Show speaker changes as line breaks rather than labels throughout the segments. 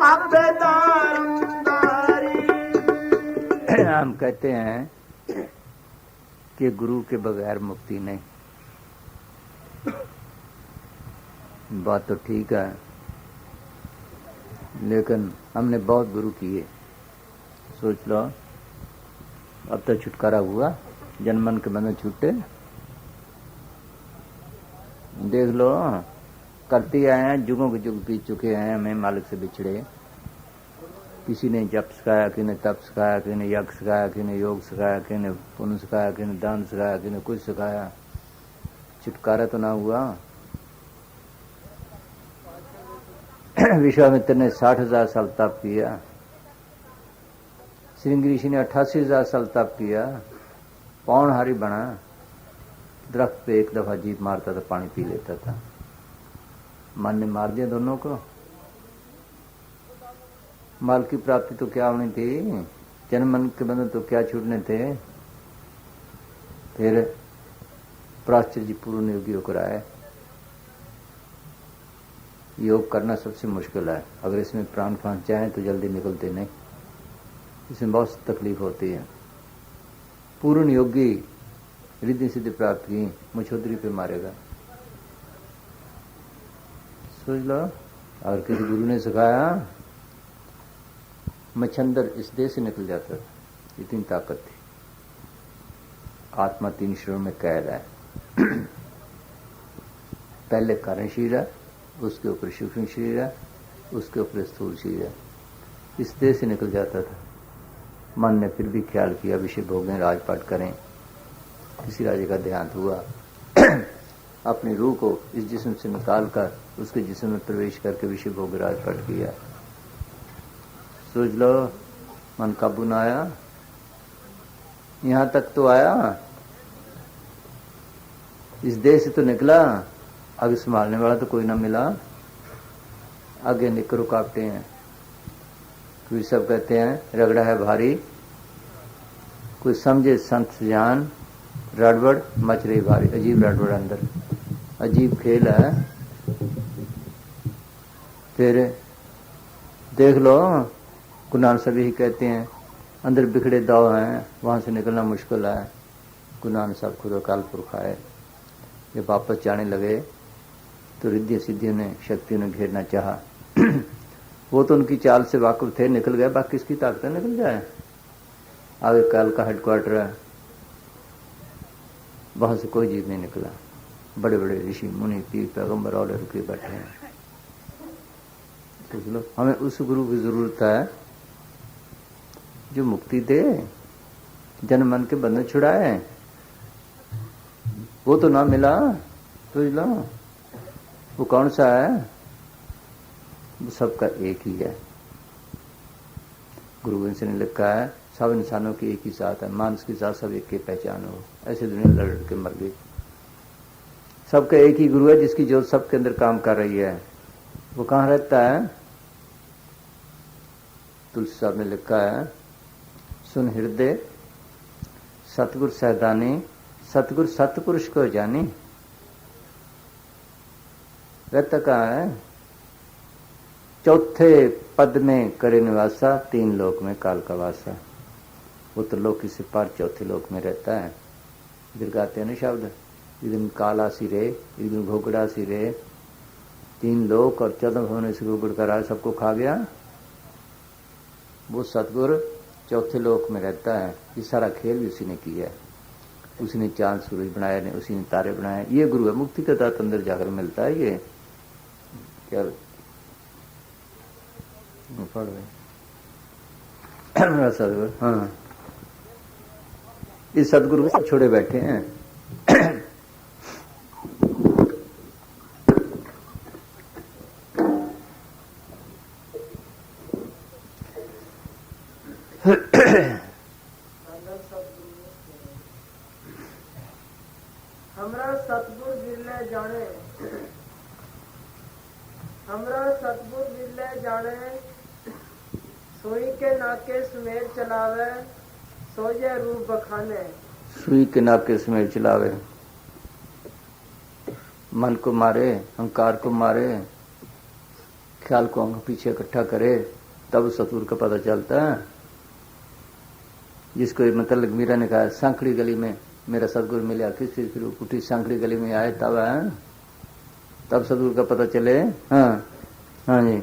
हम कहते हैं कि गुरु के बगैर मुक्ति नहीं। बात तो ठीक है, लेकिन हमने बहुत गुरु किए। सोच लो, अब तो छुटकारा हुआ, जन्मन के बंधन छूटे। देख लो, करते आए हैं, जुगों के जुग बीत चुके हैं, हमें मालिक से बिछड़े। किसी ने जप सिखाया, किसी ने तप सिखाया, किसी ने यज्ञ सिखाया, किसी ने योग सिखाया, किसी ने पुण्य सिखाया, किसी ने दान सिखाया, किसी ने कुछ सिखाया। छुटकारा तो ना हुआ। विश्वामित्र ने 60,000 साल तप किया, श्रृंगी ऋषि ने 88,000 साल तप किया, पौनहारी बना, दरख्त पे एक दफा जीप मारता था, पानी पी लेता था। मन ने मार दिया दोनों को। माल की प्राप्ति तो क्या होनी थी, जन्म मन के बंधन तो क्या छूटने थे। फिर पराशर जी पूर्ण योगी होकर आए। योग करना सबसे मुश्किल है, अगर इसमें प्राण फंस जाए तो जल्दी निकलते नहीं, इसमें बहुत तकलीफ होती है। पूर्ण योगी रिद्धि सिद्धि प्राप्त की, मछोदरी पे मारेगा। सोच लो, और किसी गुरु ने सिखाया, मच्छंदर इस देश से निकल जाता था, इतनी ताकत थी। आत्मा 3 शरीरों में कैद है। पहले कारण शरीर है, उसके ऊपर सूक्ष्म शरीर है, उसके ऊपर स्थूल शरीर है। इस देश से निकल जाता था। मन ने फिर भी ख्याल किया, विषय भोगें, राजपाट करें। किसी राजे का देहांत हुआ, अपनी रूह को इस जिस्म से निकाल कर उसके जिस्म में प्रवेश करके विषय भोग राजपाट किया। सोच लो, मन काबू न आया, यहां तक तो आया, इस देश से तो निकला, आगे संभालने वाला तो कोई ना मिला। आगे निकर रुकावटे हैं, कोई सब कहते हैं रगड़ा है भारी, कोई समझे संत जान, रड़बड़ मच रही भारी। अजीब रड़बड़ अंदर, अजीब खेल है। फिर देख लो, गुरु सभी ही कहते हैं अंदर बिखड़े दाव हैं, वहां से निकलना मुश्किल है। गुरु नानक साहब खुद अकाल पुरख आए, जब वापस जाने लगे तो रिद्धि सिद्धियों ने, शक्तियों ने घेरना चाहा। वो तो उनकी चाल से वाकिफ थे, निकल गए, बाकी किसकी ताकत निकल जाए। आगे काल का हेडक्वार्टर है, वहां से कोई जीव नहीं निकला। बड़े बड़े ऋषि मुनि पीर पैगंबर और रुके बैठे हैं। सोच लो, हमें उस गुरु की जरूरत है जो मुक्ति दे, जन्म मन के बंधन छुड़ाए। वो तो ना मिला। सोच लो, वो कौन सा है? वो सबका एक ही है। गुरु गोविंद सिंह ने लिखा है, सब इंसानों की एक ही साथ है, मानस की साथ सब एक की पहचान हो। ऐसे दुनिया लड़ के मर गई। सबका एक ही गुरु है, जिसकी जोत सबके अंदर काम कर रही है। वो कहाँ रहता है? तुलसी साहब ने लिखा है, सुन हृदय सतगुर सहदानी, सतगुर सतपुरुष को जानी। रहता कहाँ है? चौथे पद में करे निवासा, 3 लोक में काल का वासा। वो तो लोक से पार चौथे लोक में रहता है। इधर गाते हैं ना शब्द, एक दिन काला सी रे, एक दिन घोगड़ा सी रे, 3 लोक और 14 भवन से घोगड़ का राज सबको खा गया। वो सतगुर चौथे लोक में रहता है। ये सारा खेल भी उसी ने किया है। उसी ने चांद सूरज बनाया, ने उसी ने तारे बनाए। ये गुरु है, मुक्ति का दाता अंदर जाकर मिलता है। ये क्या पढ़ रहे सदगुरु? हाँ, इस सदगुरु को छोड़े बैठे हैं।
हमरा सतगुर विरले जाने, हमरा सतगुर विरले जाने, सोई के नाके सुमेर चलावे, सोजे रूप बखाने।
सुई के नाके सुमेर चलावे, मन को मारे, अहंकार को मारे, ख्याल को अंग पीछे इकट्ठा करे तब सतगुरु का पता चलता है। जिसको मतलब मीरा ने कहा सांखड़ी गली में मेरा सतगुरु मिला, किस चीज फिर उठी सांखड़ी गली में आए तब है, तब सतगुरु का पता चले। हाँ हाँ जी।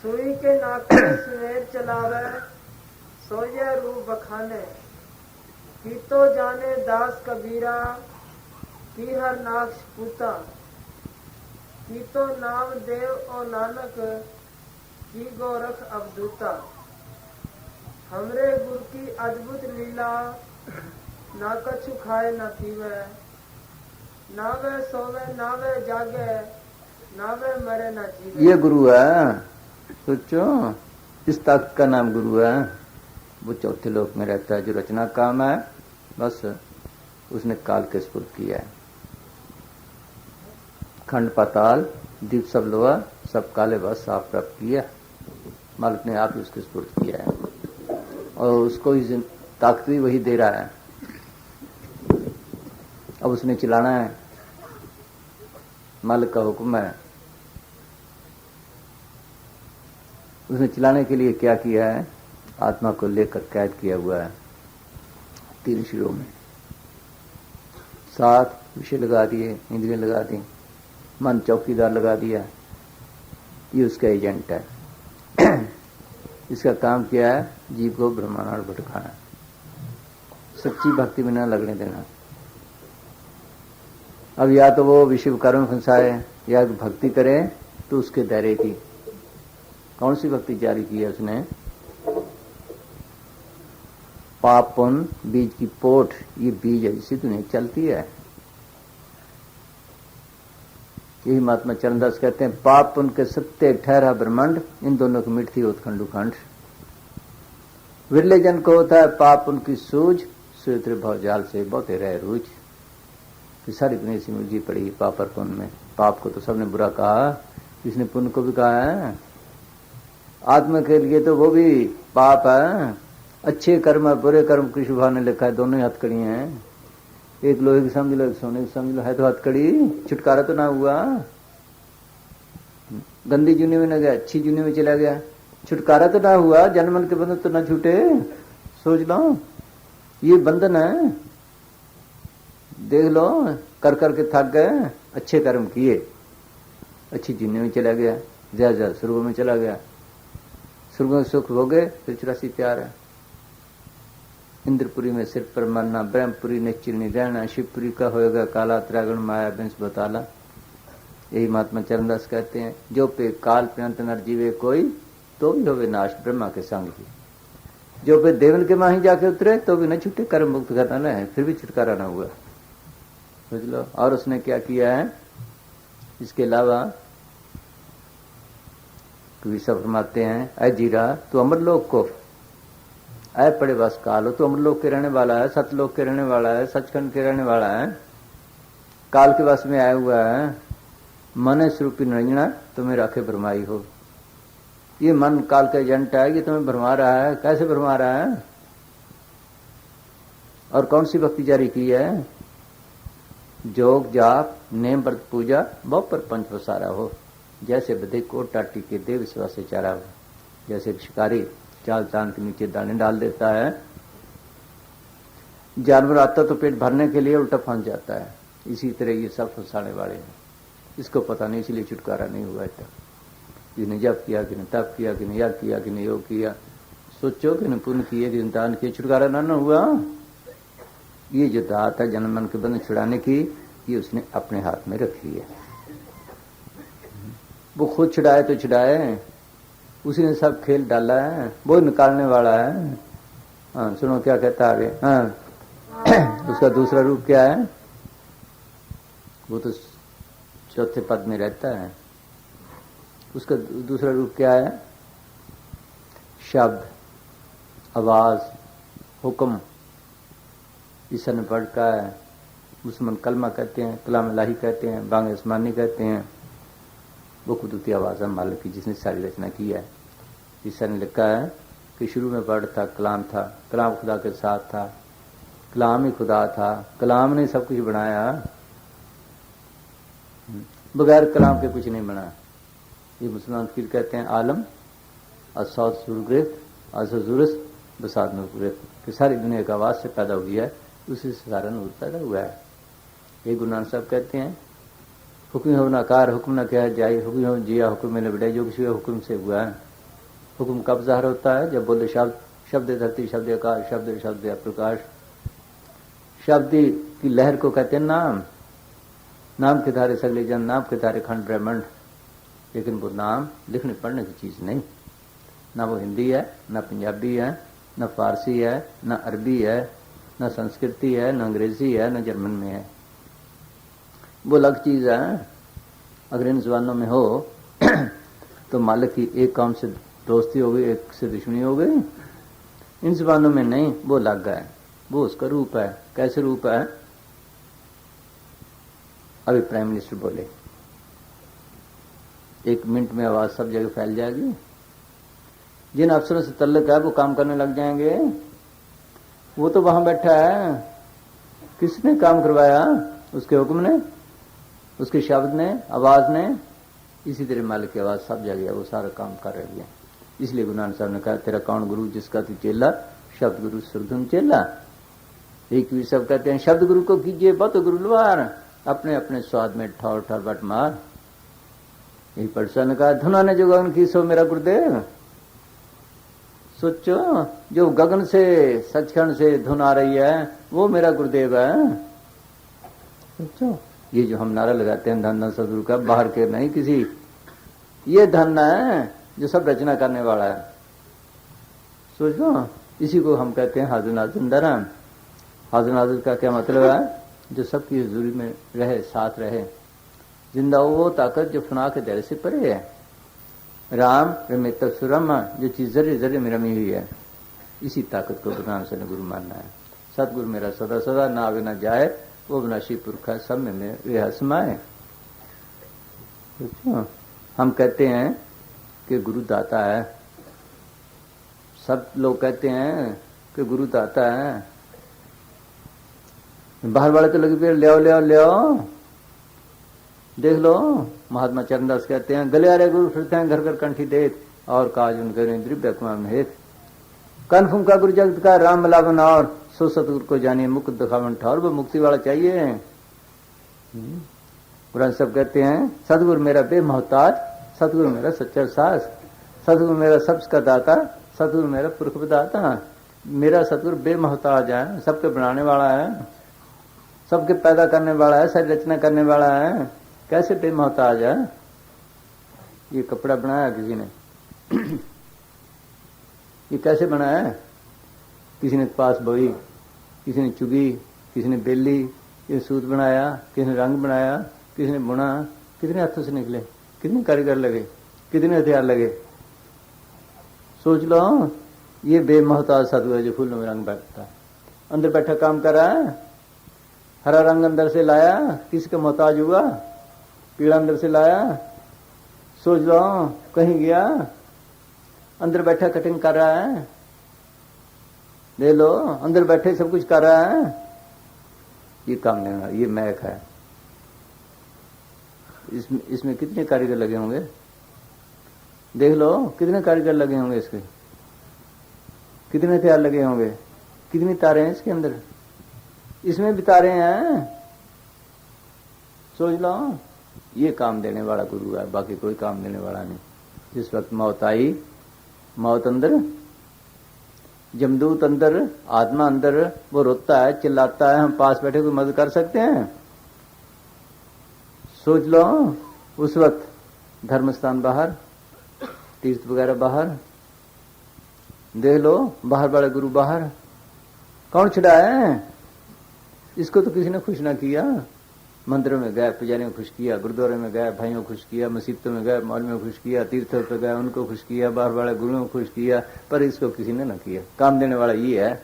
सुई के नाके सुमेर चलावे सोये रूप बखाने, की तो जाने दास कबीरा की हर नाक्ष पूता, की तो नाम देव और नानक की गोरख अवधूता। हमरे गुरु की अद्भुत लीला ना कछु खाए न पीवे, ना वे सोवे ना वे जागे, ना वे मरे न जीवे।
ये गुरु है, सोचो इस तख्त का नाम गुरु है। वो चौथे लोक में रहता है, जो रचना काम है बस उसने काल के स्फुर्त किया है। खंड पाताल दीप सब लोहा सब काले बस साफ प्राप्त किया, मालिक ने आप ही उसके स्फुर्त किया है और उसको ही ताकत भी वही दे रहा है। अब उसने चलाना है, मालिक का हुक्म है। उसने चलाने के लिए क्या किया है, आत्मा को लेकर कैद किया हुआ है 3 शिरों में। 7 विषय लगा दिए, इंद्रियां लगा दी, मन चौकीदार लगा दिया। ये उसका एजेंट है। इसका काम क्या है, जीव को ब्रह्मांड भटकाना, सच्ची भक्ति में न लगने देना। अब या तो वो विषय कर्म फंसाए या भक्ति करे तो उसके दायरे की। कौन सी भक्ति जारी की है उसने, पाप पुण्य बीज की पोठ, ये बीज ऐसी दुनिया चलती है। यही महात्मा चरणदास कहते हैं, पाप पुण्य के सत्य ठहरा ब्रह्मांड, इन दोनों की मिटती होत खंडुखंड। विरले जन को होता है पाप पुण्य की सूझ, सुत्र भवजाल से बहुते रह रूझ। कि सारी दुनिया से मिलजी पड़ी पाप और पुण्य में। पाप को तो सबने बुरा कहा, इसने पुण्य को भी कहा है। आत्मा के लिए तो वो भी पाप है। अच्छे कर्म और बुरे कर्म कृष्ण भगवान ने लिखा है, दोनों ही हथकड़ी हैं। एक लोहे की समझ लो, एक सोने की समझ लो, है तो हथकड़ी। छुटकारा तो ना हुआ, गंदी जूनी में न गया, अच्छी जूनी में चला गया। छुटकारा तो ना हुआ, जन्मन के बंधन तो ना छूटे। सोच लो, ये बंधन है। देख लो, कर करके थक गए, अच्छे कर्म किए, अच्छी जूनी में चला गया, ज्यादा स्वर्ग में चला गया। स्वर्ग में सुख हो गए, फिर 84 प्यार है। इंद्रपुरी में सिर पर मरना, ब्रह्मपुरी निश्चिल नहीं रहना, शिवपुरी का होएगा काला, त्रागण माया बिंस बताला। यही महात्मा चरणदास कहते हैं, जो पे काल पर्यंत नर जीवे कोई, तो भी होवे नाश ब्रह्मा के संग ही। जो पे देवन के माही जाके उतरे तो भी न छूटे, कर्म मुक्त करना न है, फिर भी छुटकारा न हुआ। समझ लो। और उसने क्या किया है इसके अलावा, कभी सब फरमाते हैं, अय जीरा तू अमरलोक को, अय पड़े बस काल, तो अमरलोक के रहने वाला है, सतलोक के रहने वाला है, सचखंड के रहने वाला है, काल के वश में आया हुआ है। मन स्वरूपी निरंजना तुम्हें राखे भरमाई हो। ये मन काल का एजेंट है, ये तुम्हें भरमा रहा है। कैसे भरमा रहा है, और कौन सी भक्ति जारी की है, जोग जाप नेम व्रत पूजा बहु पर पंच पसारा हो। जैसे बधे को टाटी के दे विश्वास से चारा हो। जैसे शिकारी चाल चांद के नीचे दाने डाल देता है, जानवर आता तो पेट भरने के लिए उल्टा फंस जाता है, इसी तरह ये सब फंसाने वाले हैं। इसको पता नहीं, इसलिए छुटकारा नहीं हुआ तक। किसने जप किया, किसने तप किया, किसने याद किया, किसने योग किया, सोचो किसने पुण्य किए, किसने दान किए, छुटकारा ना हुआ। ये जो दात है जन्म मन के बंधन छुड़ाने की, ये उसने अपने हाथ में रखी है। वो खुद छुड़ाए तो छुड़ाए, उसी ने सब खेल डाला है, वो निकालने वाला है। हाँ सुनो क्या कहता है आगे। हाँ उसका दूसरा रूप क्या है, वो तो चौथे पद में रहता है। उसका दूसरा रूप क्या है, शब्द, आवाज, हुक्म। ईसा ने पढ़ का है, मुसलमान कलमा कहते हैं, कलाम इलाही कहते हैं, बांग आसमानी कहते हैं। वो कुदरती आवाज़ है मालिक की, जिसने सारी रचना की है। ईसा ने लिखा है कि शुरू में वर्ड था, कलाम था, कलाम खुदा के साथ था, कलाम ही खुदा था, कलाम ने सब कुछ बनाया, बगैर कलाम के कुछ नहीं बना। ये मुसलमान फकीर कहते हैं आलम असौद सुरग्रेत असजुरस बसात नूरग्रेत कि सारी दुनिया का आवाज से पैदा हुई है, उसी से सारा नूर पैदा हुआ है। ये गुरु नानक साहब कहते हैं हुक्म हो नकार हुक्म न कहा जाए, हुक्म हो जिया हुक्म में बढ़ाई, जो किसी हुक्म से हुआ है। हुक्म कब ज़ाहिर होता है? जब बोले शब्द, शब्द धरती, शब्द आकाश, शब्द शब्द प्रकाश। शब्द की लहर को कहते हैं नाम। नाम के धारे सगले जन, नाम के धारे खंड ब्रह्मांड। लेकिन वो नाम लिखने पढ़ने की चीज़ नहीं, ना वो हिंदी है, ना पंजाबी है, ना फारसी है, ना अरबी है, ना संस्कृति है, ना अंग्रेजी है, ना जर्मन में है। वो अलग चीज़ है। अगर इन जबानों में हो तो मालिक की एक काम से दोस्ती हो गई, एक से दुश्मनी हो गई। इन जबानों में नहीं, वो अलग है, वो उसका रूप है। कैसे रूप है? अभी प्राइम मिनिस्टर बोले, 1 मिनट में आवाज सब जगह फैल जाएगी। जिन अफसरों से तल्लक है वो काम करने लग जाएंगे। वो तो वहां बैठा है, किसने काम करवाया? उसके हुक्म ने, उसके शब्द ने, आवाज ने। इसी तरह मालिक की आवाज सब जगह वो सारा काम कर रही है। इसलिए गुरु नानक साहब ने कहा तेरा कौन गुरु जिसका तू चेला, शब्द गुरु सुरधुन चेला। एक भी सब कहते हैं शब्द गुरु को कीजिए बत गुरु लवार, अपने अपने स्वाद में ठौर ठौर बट मार। यही परसा ने कहा धुना ने जो गगन की सो मेरा गुरुदेव। सोचो जो गगन से सचखंड से धुन आ रही है वो मेरा गुरुदेव है। सोचो ये जो हम नारा लगाते हैं धन धन सदगुरु का, बाहर के नहीं किसी, ये धन है जो सब रचना करने वाला है। सोचो इसी को हम कहते हैं हाजुर नाजुर दराम। हाजुर नाजुर का क्या मतलब है? जो सबकी हजूरी में रहे, साथ रहे, जिंदा वो ताकत जो फना के दायरे से परे है। राम रमित सुरम, जो चीज जरे जरे में रमी हुई है, इसी ताकत को गुरु नानक ने गुरु मानना है। सतगुरु मेरा सदा सदा, ना आगे ना जाए, वो विनाशी पुरख है, सब में यह समाए। हम कहते हैं कि गुरु दाता है, सब लोग कहते हैं कि गुरु दाता है। बाहर वाले तो लगे पे ले आओ देख लो। महात्मा चरणदास कहते हैं गले आरे गुरु फिरते हैं घर घर कंठी देत, और काज उनके द्रिव्य कुमार हेत। कन्फुम का गुरु जगत का राम मिलावन, और सो सतगुरु को जानिए मुक्त दिखावन ठार। वो मुक्ति वाला चाहिए। पुराण सब कहते हैं सतगुरु मेरा बेमोहताज, सतगुरु मेरा सच्चा सास, सतगुरु मेरा सबस का दाता, सतगुरु मेरा पुरख दाता। मेरा सतगुरु बेमोहताज है, सबके बनाने वाला है, सबके पैदा करने वाला है, सारी रचना करने वाला है। कैसे बेमोहताज है? ये कपड़ा बनाया किसी ने ये कैसे बनाया? किसी ने पास बोई, किसी ने चुगी, किसी ने बेली, ये सूत बनाया, किसी ने रंग बनाया, किसी ने बुना। कितने हाथों से निकले, कितने कारीगर लगे, कितने हथियार लगे। सोच लो ये बेमोहताज साधु है जो फूलों में रंग बैठता है, अंदर बैठा काम कर रहा है। हरा रंग अंदर से लाया, किसका मोहताज हुआ? पीला अंदर से लाया। सोच लो कहीं गया, अंदर बैठा कटिंग कर रहा है। ले लो अंदर बैठे सब कुछ कर रहा है। ये काम नहीं होना, ये महक है। इसमें कितने कारीगर लगे होंगे? देख लो कितने कारीगर लगे होंगे इसके, कितने हथियार लगे होंगे, कितनी तारे हैं इसके अंदर। इसमें भी तारे हैं। सोच लो ये काम देने वाला गुरु है, बाकी कोई काम देने वाला नहीं। जिस वक्त मौत आई, मौत अंदर, जमदूत अंदर, आत्मा अंदर, वो रोता है, चिल्लाता है, हम पास बैठे कोई मदद कर सकते हैं? सोच लो उस वक्त धर्म स्थान बाहर, तीर्थ वगैरह बाहर, देख लो बाहर वाले गुरु बाहर। कौन छुड़ाए? इसको तो किसी ने खुश ना किया। मंदिरों में गए, पुजारियों को खुश किया, गुरुद्वारे में गए, भाइयों को खुश किया, मसीतों में गए, मौलवियों को खुश किया, तीर्थों पर गए, उनको खुश किया, बाहर वाले गुरुओं को खुश किया, पर इसको किसी ने ना किया। काम देने वाला ये है।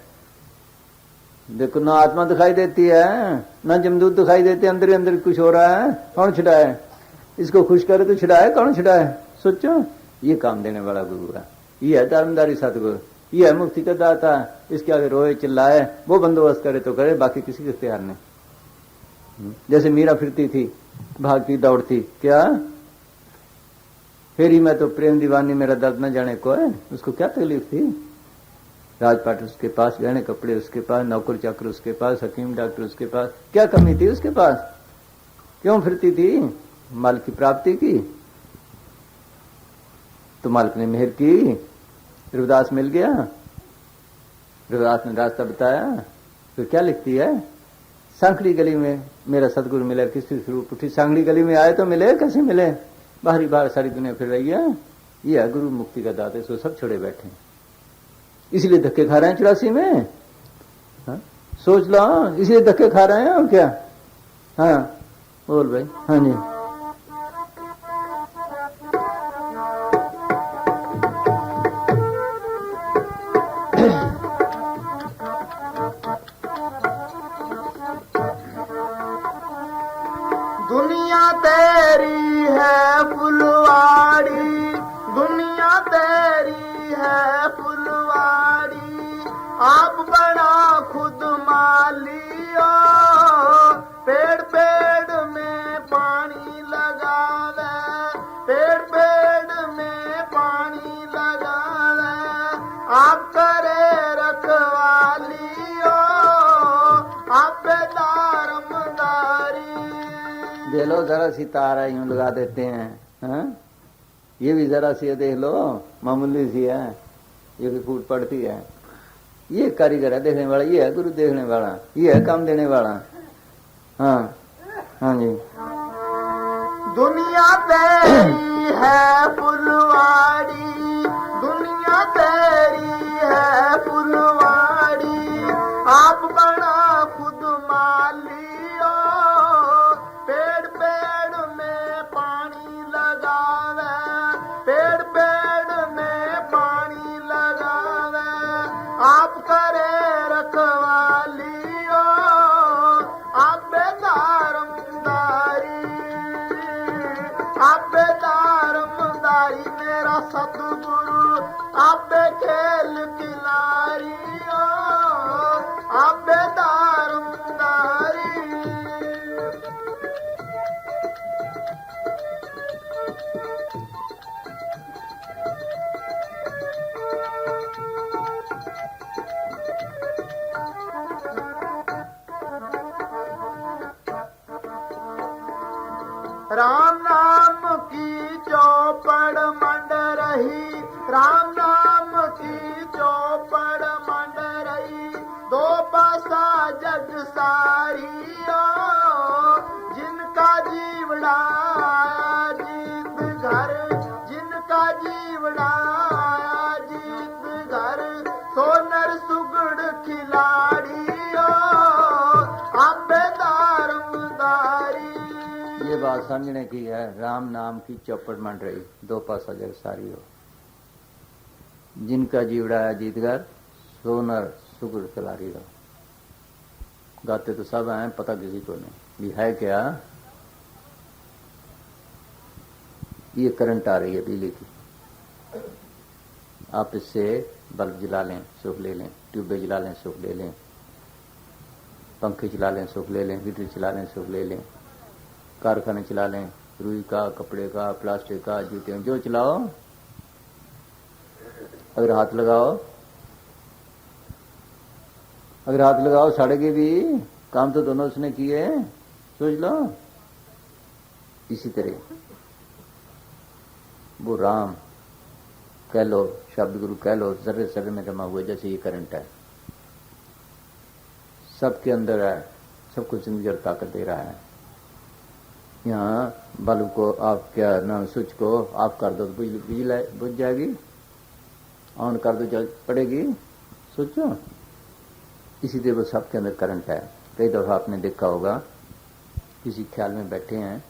देखो ना आत्मा दिखाई देती है, ना जमदूत दिखाई देते, अंदर ही अंदर कुछ हो रहा है। कौन छुड़ाए? इसको खुश करे तो छुड़ाए, कौन छुड़ाए? सोचो ये काम देने वाला गुरु है, ये है धर्मदारी सतगुरु, ये है मुक्ति का दाता। इसके आगे रोए चिल्लाए, वो बंदोबस्त करे तो करे, बाकी किसी के इख्तियार नहीं। जैसे मीरा फिरती थी, भागती दौड़ती, क्या फेरी में तो प्रेम दीवानी मेरा दर्द न जाने को है, उसको क्या तकलीफ थी। राजपाट उसके पास, गहने कपड़े उसके पास, नौकर चाकर उसके पास, हकीम डॉक्टर उसके पास, क्या कमी थी उसके पास, क्यों फिरती थी? माल की प्राप्ति की, तो मालिक ने मेहर की, रविदास मिल गया, रविदास ने रास्ता बताया। तो क्या लिखती है, सांखड़ी गली में मेरा सदगुरु मिले, किसी स्वरूप उठी, सांखड़ी गली में आए तो मिले, कैसे मिले, बाहरी बाहर सारी दुनिया फिर रही है, ये है गुरु मुक्ति का दाते, सो सब छोड़े बैठे, इसलिए धक्के खा रहे हैं 84 में। हाँ? सोच लो, इसलिए धक्के खा रहे हैं और क्या। हाँ बोल भाई। हाँ जी।
दुनिया तेरी है फुलवाड़ी, दुनिया तेरी है फुलवाड़ी, आप बना खुद मालियो, पेड़ पेड़ में पानी लगावे, पेड़ पेड़ में पानी लगावे, आप करे रखवालियो, आप दारमदारी।
देख लो जरा सी तार यूं लगा देते हैं, हाँ? ये भी जरा सी देख लो, मामूली सी है, ये भी फूट पड़ती है। ये कारीगर है देखने वाला, ये है गुरु देखने वाला, ये है काम देने वाला। हाँ हाँ जी।
दुनिया तेरी है फुलवाड़ी, दुनिया तेरी है फुलवाड़ी, आप बना खुद मालियो, पेड़ पेड़ में पानी लगावे, पेड़ पेड़ में पानी लगावे, आप करे रखवालियो, आप दारमदारी, आप दारमदारी, मेरा सतगुरु आप खेल खिलाड़ियो, आप दारमदारी। राम नाम की चौपड़ मंड रही, राम नाम की चौपड़ मंड रही, दो पासा जग सारियो, जिनका जीवड़ा जीत घर, जिनका जीवड़ा जीत घर, सोनर सुगड़ खिलाड़ियो, आप दारमदारी।
ये बात समझने की है, राम नाम की चौपट मंड रही, दो पासा जग सारी हो, जिनका जीवड़ा है जीतगर, सोनर सुगड़ खिलाड़ी हो। गाते तो सब हैं, पता किसी को नहीं भी है क्या। ये करंट आ रही है बिजली की, आप इससे बल्ब जला लें सुख ले लें, ट्यूबे जला लें सुख ले लें, पंखे चला लें सुख ले लें, हीटर चला लें सुख ले लें, कारखाने चला लें, रुई का, कपड़े का, प्लास्टिक का, जूते जो चलाओ, अगर हाथ लगाओ, अगर हाथ लगाओ साड़ेगी भी, काम तो दोनों उसने किए, सोच लो। इसी तरह वो राम कह लो, शब्द गुरु कह लो, जर्रे जर्रे में रमा हुआ, जैसे ये करंट है, सबके अंदर है, सबको जिंदगी और ताकत दे रहा है। यहाँ बल्ब को आप क्या ना, स्विच को ऑफ कर दो तो बिजली बुझ जाएगी, ऑन कर दो जल पड़ेगी, सोचो। इसी तरह वो सबके अंदर करंट है। कई दफा आपने देखा होगा, किसी ख्याल में बैठे हैं,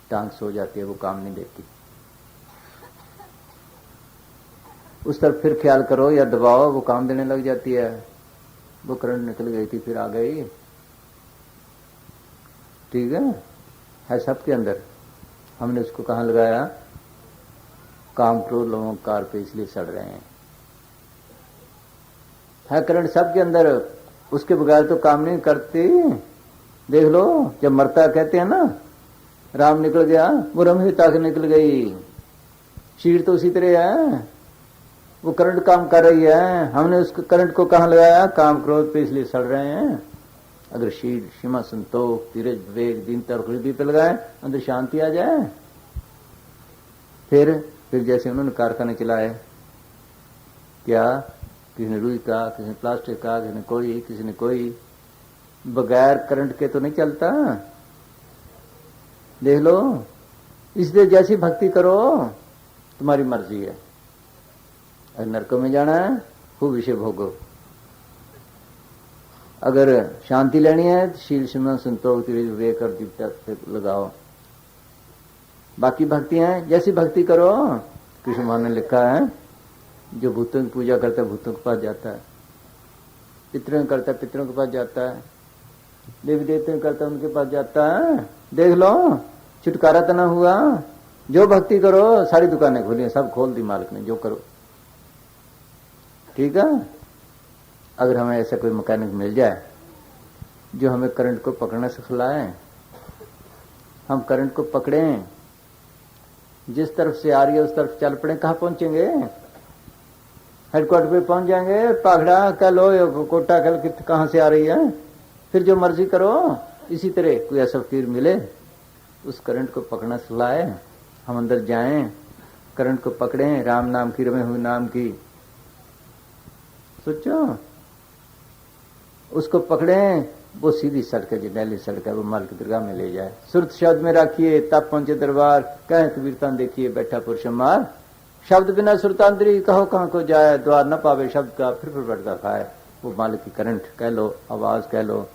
टांग सो जाती है, वो काम नहीं देती, उस तरफ फिर ख्याल करो या दबाओ, वो काम देने लग जाती है। वो करंट निकल गई थी फिर आ गई, ठीक है सबके अंदर। हमने उसको कहाँ लगाया, काम क्रोध लोगों कार पे, इसलिए सड़ रहे हैं। है करंट सबके अंदर, उसके बगैर तो काम नहीं करती। देख लो, जब मरता कहते हैं ना, राम निकल गया, वो रमही ताक निकल गई, शरीर तो उसी तरह है, वो करंट काम कर रही है। हमने उस करंट को कहाँ लगाया? काम क्रोध पे, इसलिए सड़ रहे हैं। अगर शील, क्षमा, संतोष, धीरज, विवेक, दीनता और खुशी पे लगाए, अंदर शांति आ जाए। फिर जैसे उन्होंने कारखाने चलाए, क्या किसी ने रुई का, किसी ने प्लास्टिक का, किसी ने कोई, बगैर करंट के तो नहीं चलता। देख लो। इसलिए जैसी भक्ति करो, तुम्हारी मर्जी है। अगर नरकों में जाना है, खूब विषय भोगो। अगर शांति लेनी है तो शील, क्षमा, संतोष, धीरज, विवेक और दीनता पे लगाओ। बाकी भक्तियां जैसी भक्ति करो। कृष्ण भगवान ने लिखा है, जो भूतों की पूजा करता है भूतों के पास जाता है, पितरों की करता है पितरों के पास जाता है, देवी देवताओं करता है उनके पास जाता है। देख लो, छुटकारा तो ना हुआ। जो भक्ति करो, सारी दुकानें खोली हैं, सब खोल दी मालिक ने, जो करो। ठीक है। अगर हमें ऐसा कोई मैकेनिक मिल जाए जो हमें करंट को पकड़ना सिखलाए, हम करंट को पकड़ें, जिस तरफ से आ रही है उस तरफ चल पड़े, कहाँ पहुंचेंगे? हेडक्वार्टर पे पहुंच जाएंगे। पाखड़ा कह लो या कोटा कह लो, कहाँ से आ रही है, फिर जो मर्जी करो। इसी तरह कोई ऐसा फकीर मिले, उस करंट को पकड़ना सिखलाए, हम अंदर जाएं, करंट को पकड़ें, राम नाम की, रमे हुए नाम की, सोचो, उसको पकड़ें, वो सीधी सड़क है, जो नैली सड़क है, वो माल की दरगाह में ले जाए। सुरत शब्द में रखिए, तब पहुंचे दरबार, कहें कबीरतान देखिए, बैठा पुरुष मार, शब्द बिना सुरतांतरी, कहो कहाँ को जाए, द्वार न पावे शब्द का, फिर भटका खाए। वो मालिक की करंट कह लो, आवाज कह लो,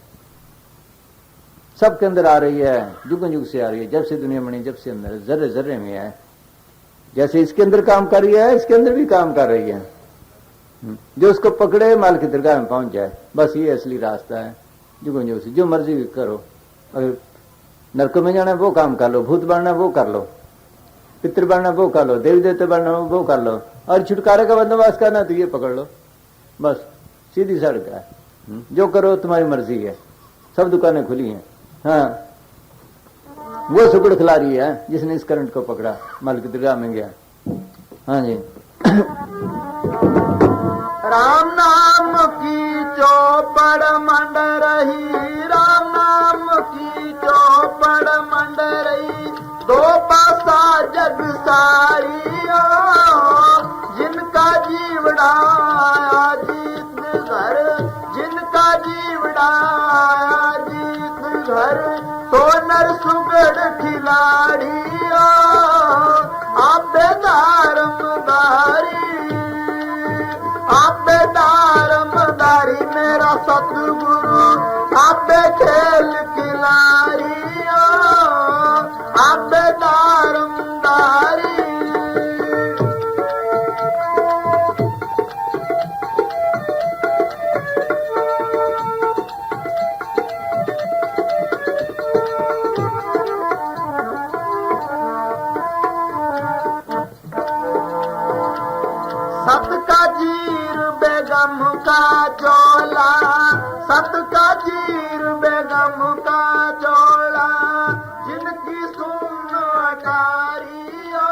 सबके अंदर आ रही है, जुग जुग से आ रही है, जब से दुनिया बनी, जब से अंदर, जर्रे जर्रे में है। जैसे इसके अंदर काम कर रही है, इसके अंदर भी काम कर रही है। जो उसको पकड़े, माल की दरगाह में पहुंच जाए, बस ये असली रास्ता है। जुग जुग से जो मर्जी भी करो। अगर नरकों में जाना है वो काम कर लो, भूत बनना वो कर लो, पितृ बनना वो कर लो, देवी देवता बनना वो कर लो, और छुटकारे का बंदोबस्त करना तो ये पकड़ लो। बस सीधी सड़क है, जो करो तुम्हारी मर्जी है। सब दुकानें खुली हैं। हाँ, वो सुगड़ खिला रही है जिसने इस करंट को पकड़ा, माल की दरगाह में गया। हाँ जी।
राम नाम की चौपड़ मंड रही, राम नाम की चौपड़ मंड रही, दो पासा जग सारी, जिनका जीवड़ा जीत घर, जिनका जीवड़ा जीत घर, तो नर सुगड़ खिलाड़ी, आप दारमदारी, आप दारमदारी, मेरा सतगुरु आप खेल खिलाड़ी, आप दारमदारी। सत का जीर बेगम का जोला, सत का जीर बेगम का जोला, जिनकी सुन अटारियो,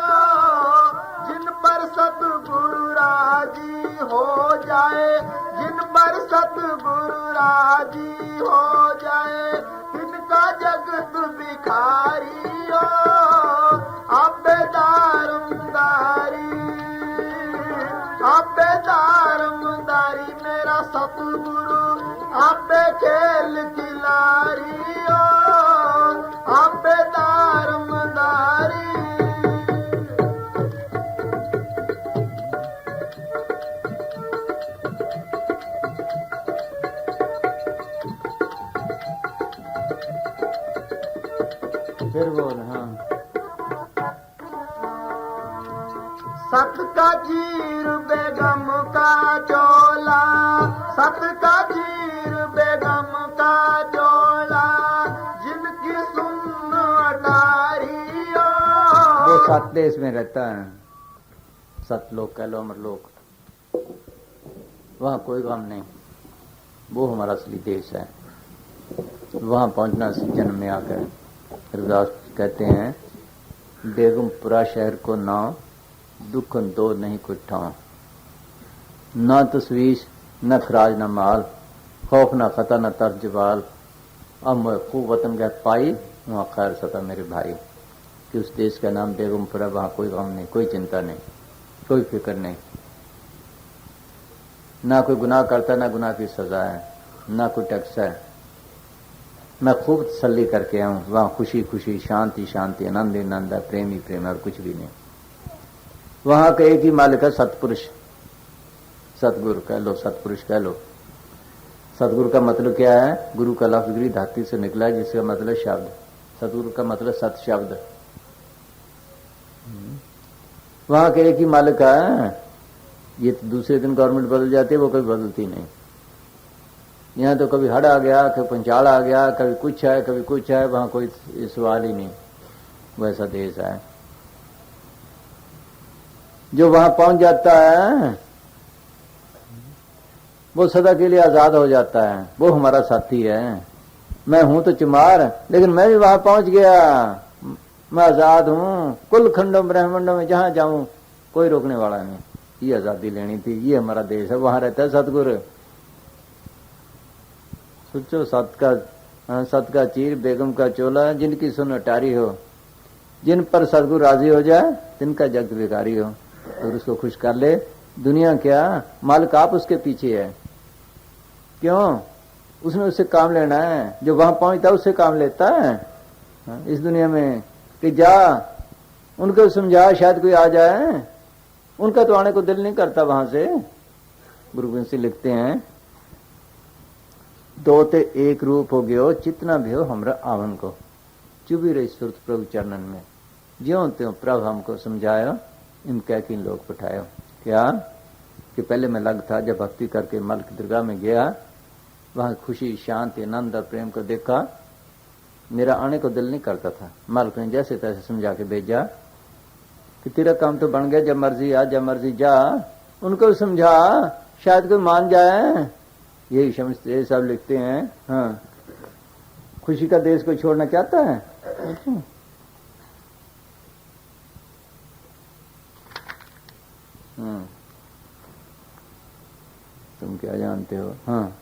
जिन पर सतगुरु राजी हो जाए, जिन पर सतगुरु राजी हो जाए, तिनका जगत भिखारियो, आप दारमदारी, आप दारमदारी, मेरा सतगुरु आप खेल खिलाड़ी, आप दारमदारी।
फिर बोल। हाँ,
सत का जीर बेगम का चोला, सत का जीर बेगम का चोला, जिनकी सुन अटारियो।
वो 7 देश में रहता है, सतलोक कह लो, अमरलोक, वहाँ कोई काम नहीं, वो हमारा असली देश है। वहाँ पहुँचना जन्म में आकर रविदास कहते हैं, बेगमपुरा शहर को नाम दुखन दो नहीं कोई ठाव, न तस्वीश न खराज न माल, खौफ न खता न तर्ज जवाल, अब मैं खूब वतन गए पाई वहाँ खैर सता मेरे भाई, कि उस देश का नाम बेगमपुरा, वहाँ कोई गम नहीं, कोई चिंता नहीं, कोई फिक्र नहीं, ना कोई गुनाह करता, ना गुनाह की सजा है, ना कोई टैक्स है। मैं खूब तसल्ली करके आऊँ, वहाँ खुशी खुशी, शांति शांति, आनंद आनंद है, प्रेम ही प्रेम है और कुछ भी नहीं। वहाँ का एक ही मालिक है, सतपुरुष, सतगुरु कह लो, सतपुरुष कह लो। सतगुरु का मतलब क्या है? गुरु का लफ्ज गृह धातु से निकला है, जिसका मतलब शब्द। सतगुरु का मतलब सत शब्द। वहां के एक ही मालिक है। ये तो दूसरे दिन गवर्नमेंट बदल जाती है, वो कभी बदलती नहीं। यहाँ तो कभी हड़ आ गया, कभी पंचाल आ गया, कभी कुछ है, कभी कुछ है, वहां कोई सवाल ही नहीं। वैसा देश है। जो वहां पहुंच जाता है वो सदा के लिए आजाद हो जाता है। वो हमारा साथी है। मैं हूं तो चमार, लेकिन मैं भी वहां पहुंच गया। मैं आजाद हूं, कुल खंडों ब्रह्मांडों में जहां जाऊं कोई रोकने वाला नहीं। ये आजादी लेनी थी, ये हमारा देश है। वहां रहता है सतगुरु। सोचो, सत का चीर, बेगम का चोला, जिनकी सुन अटारी हो, जिन पर सतगुरु राजी हो जाए, तिनका जगत भिखारी हो। और उसको खुश कर ले। दुनिया क्या, मालिक आप उसके पीछे है। क्यों? उसने उससे काम लेना है। जो वहां पहुंचता है उससे काम लेता है इस दुनिया में। कि जा उनको समझा, शायद कोई आ जाए। उनका तो आने को दिल नहीं करता वहां से। गुरु गोविंद सिंह लिखते हैं, दो ते एक रूप हो गयो, चितना भी हो हमरा आवन को, चुभी रही सुरत प्रभु चरणन में। ज्यों त्यों प्रभु हमको समझायो, इन कह के इन लोग पठायो। क्या कि पहले मैं लग था, जब भक्ति करके मल की दरगाह में गया, वहां खुशी, शांति, आनंद और प्रेम को देखा, मेरा आने को दिल नहीं करता था। मालिक ने जैसे तैसे समझा के भेजा कि तेरा काम तो बन गया, जब मर्जी आ, जब मर्जी जा। उनको समझा, शायद कोई मान जाए। यही समझते, ये सब लिखते हैं। हाँ, खुशी का देश को छोड़ना चाहता है। तुम क्या जानते हो? हाँ,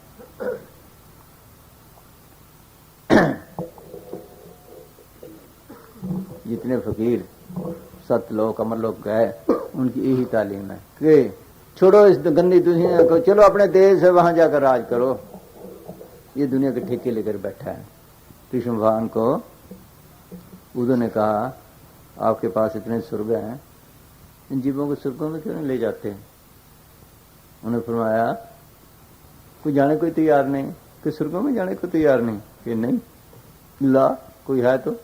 जितने फकीर सतलोक अमरलोक गए, उनकी यही तालीम है कि छोड़ो इस गंदी दुनिया को, चलो अपने देश है, वहां जाकर राज करो। ये दुनिया के ठेके लेकर बैठा है। कृष्ण भगवान को उद्धव ने कहा, आपके पास इतने स्वर्ग हैं, इन जीवों को स्वर्गों में क्यों नहीं ले जाते? उन्होंने फरमाया, कोई जाने को तैयार नहीं, कि स्वर्गों में जाने को तैयार नहीं। कि नहीं, ला कोई है तो।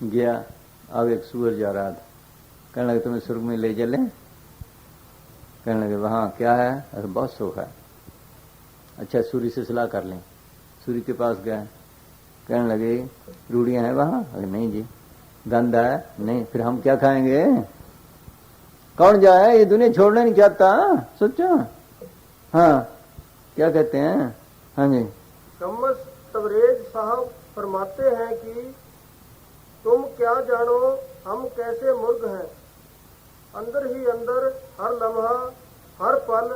गया, अब एक सूअर जा रहा था। कहने लगे, तुम्हें स्वर्ग में ले चले? कहने लगे, वहां क्या है? अरे बहुत सुख है। अच्छा, सूर्य से सलाह कर लें। सूर्य के पास गए, कहने लगे, रूढ़ियां हैं वहां? अरे नहीं जी। गंध है? नहीं। फिर हम क्या खाएंगे? कौन जाए? ये दुनिया छोड़ना नहीं चाहता। सोचो। हाँ, क्या कहते हैं? हाँ जी।
शम्स तबरेज साहब फरमाते हैं कि तुम क्या जानो हम कैसे मुर्ग हैं, अंदर ही अंदर हर लम्हा हर पल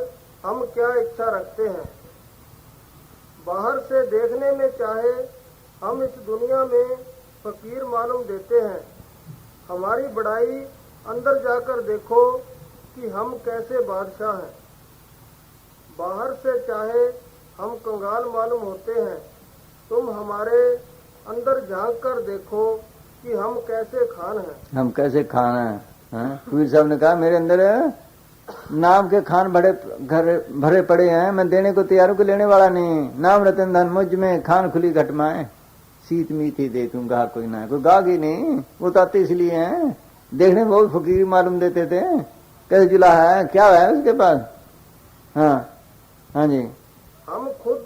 हम क्या इच्छा रखते हैं। बाहर से देखने में चाहे हम इस दुनिया में फकीर मालूम देते हैं। हमारी बड़ाई अंदर जाकर देखो कि हम कैसे बादशाह हैं। बाहर से चाहे हम कंगाल मालूम होते हैं, तुम हमारे अंदर झांक कर देखो कि हम कैसे खान हैं।
हम कैसे खान हैं? कबीर साहब ने कहा, मेरे अंदर नाम के खान भरे पड़े हैं, मैं देने को तैयार हूं, लेने वाला नहीं। नाम रतन धन मुझ में, खान खुली घटमाए, सीत मीठी देखूंगा कोई ना। कोई गाग ही नहीं। वो तो आते इसलिए हैं, देखने में बहुत फकीर मालूम देते थे। कैसे जुला है, क्या है उसके पास? हाँ हाँ जी।
हम खुद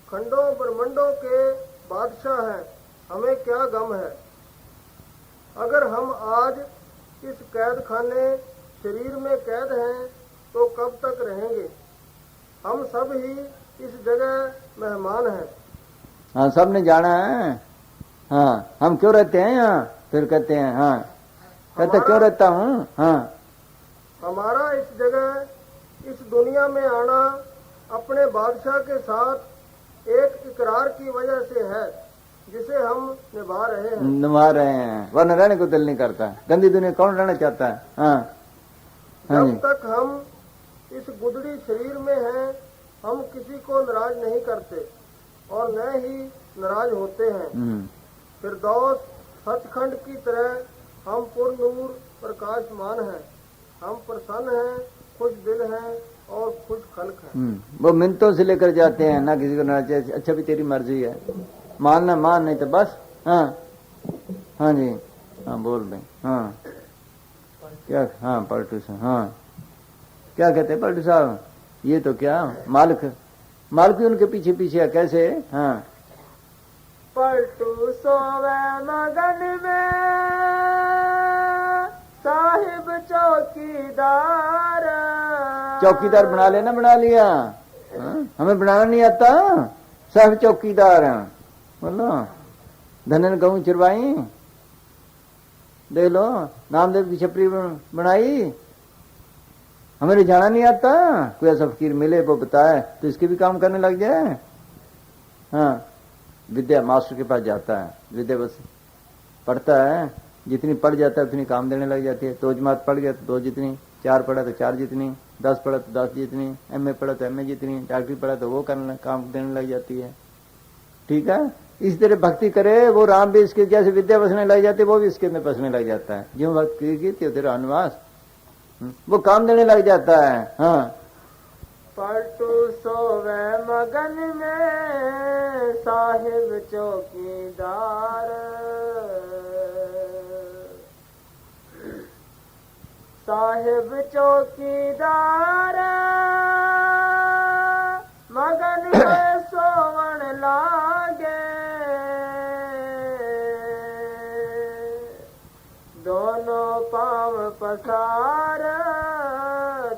खंडों ब्रह्मंडों के बादशाह हैं, हमें क्या गम है। अगर हम आज इस कैद खाने शरीर में कैद हैं तो कब तक रहेंगे। हम सब ही इस जगह मेहमान हैं।
हाँ, सब ने जाना है। हाँ, हम क्यों रहते हैं यहाँ? फिर कहते हैं, हाँ, कहते क्यों रहता हूँ। हाँ,
हमारा इस जगह इस दुनिया में आना अपने बादशाह के साथ एक इकरार की वजह से है जिसे हम निभा रहे हैं।
निभा रहे हैं, वरना रहने को दिल नहीं करता। गंदी दुनिया कौन रहना चाहता है। हाँ, हाँ
जब तक हम इस गुदड़ी शरीर में हैं हम किसी को नाराज नहीं करते और न ही नाराज होते हैं। फिरदौस सचखंड की तरह हम पूर्ण नूर प्रकाशमान हैं। हम प्रसन्न हैं, खुश दिल हैं और खुश खल्क हैं।
वो मिन्नतों से लेकर जाते हैं, ना किसी को नाराज। अच्छा भी तेरी मर्जी है, मानना मान, नहीं तो बस। हाँ, हाँ जी, हाँ बोल रहे। हाँ क्या, हाँ पलटू साहब, हाँ क्या कहते हैं पलटू साहब। ये तो क्या मालिक भी उनके पीछे पीछे है, कैसे। हाँ,
पलटू सोवे मगन में साहिब
चौकीदार बना लेना, बना लिया। हाँ? हमें बनाना नहीं आता, साहिब चौकीदार हैं। बोलो धनन गऊ चिरवाई, देख लो नामदेव की छपरी बनाई। हमें जाना नहीं आता, कोई ऐसा फकीर मिले वो बताए तो इसके भी काम करने लग जाए। हाँ, विद्या मास्टर के पास जाता है, विद्या बस पढ़ता है, जितनी पढ़ जाता है उतनी काम देने लग जाती है। दो जमात पढ़ गया तो दो जितनी, 4 पढ़ा तो 4 जितनी, 10 पढ़ा तो 10 जितनी, MA पढ़ा तो MA जितनी, डॉक्टरी पढ़ा तो वो करने काम देने लग जाती है। ठीक है, इस तरह भक्ति करे वो राम भी इसके जैसे विद्या बसने लग जाती है, वो भी इसके अंदर बसने लग जाता है। जो भक्ति की थी तेरा अनुवास वो काम देने लग जाता है। हाँ,
पलटू सोवे मगन में साहिब चौकीदार, साहिब चौकीदार मगन में सोवन लागे। दोनों पांव पसार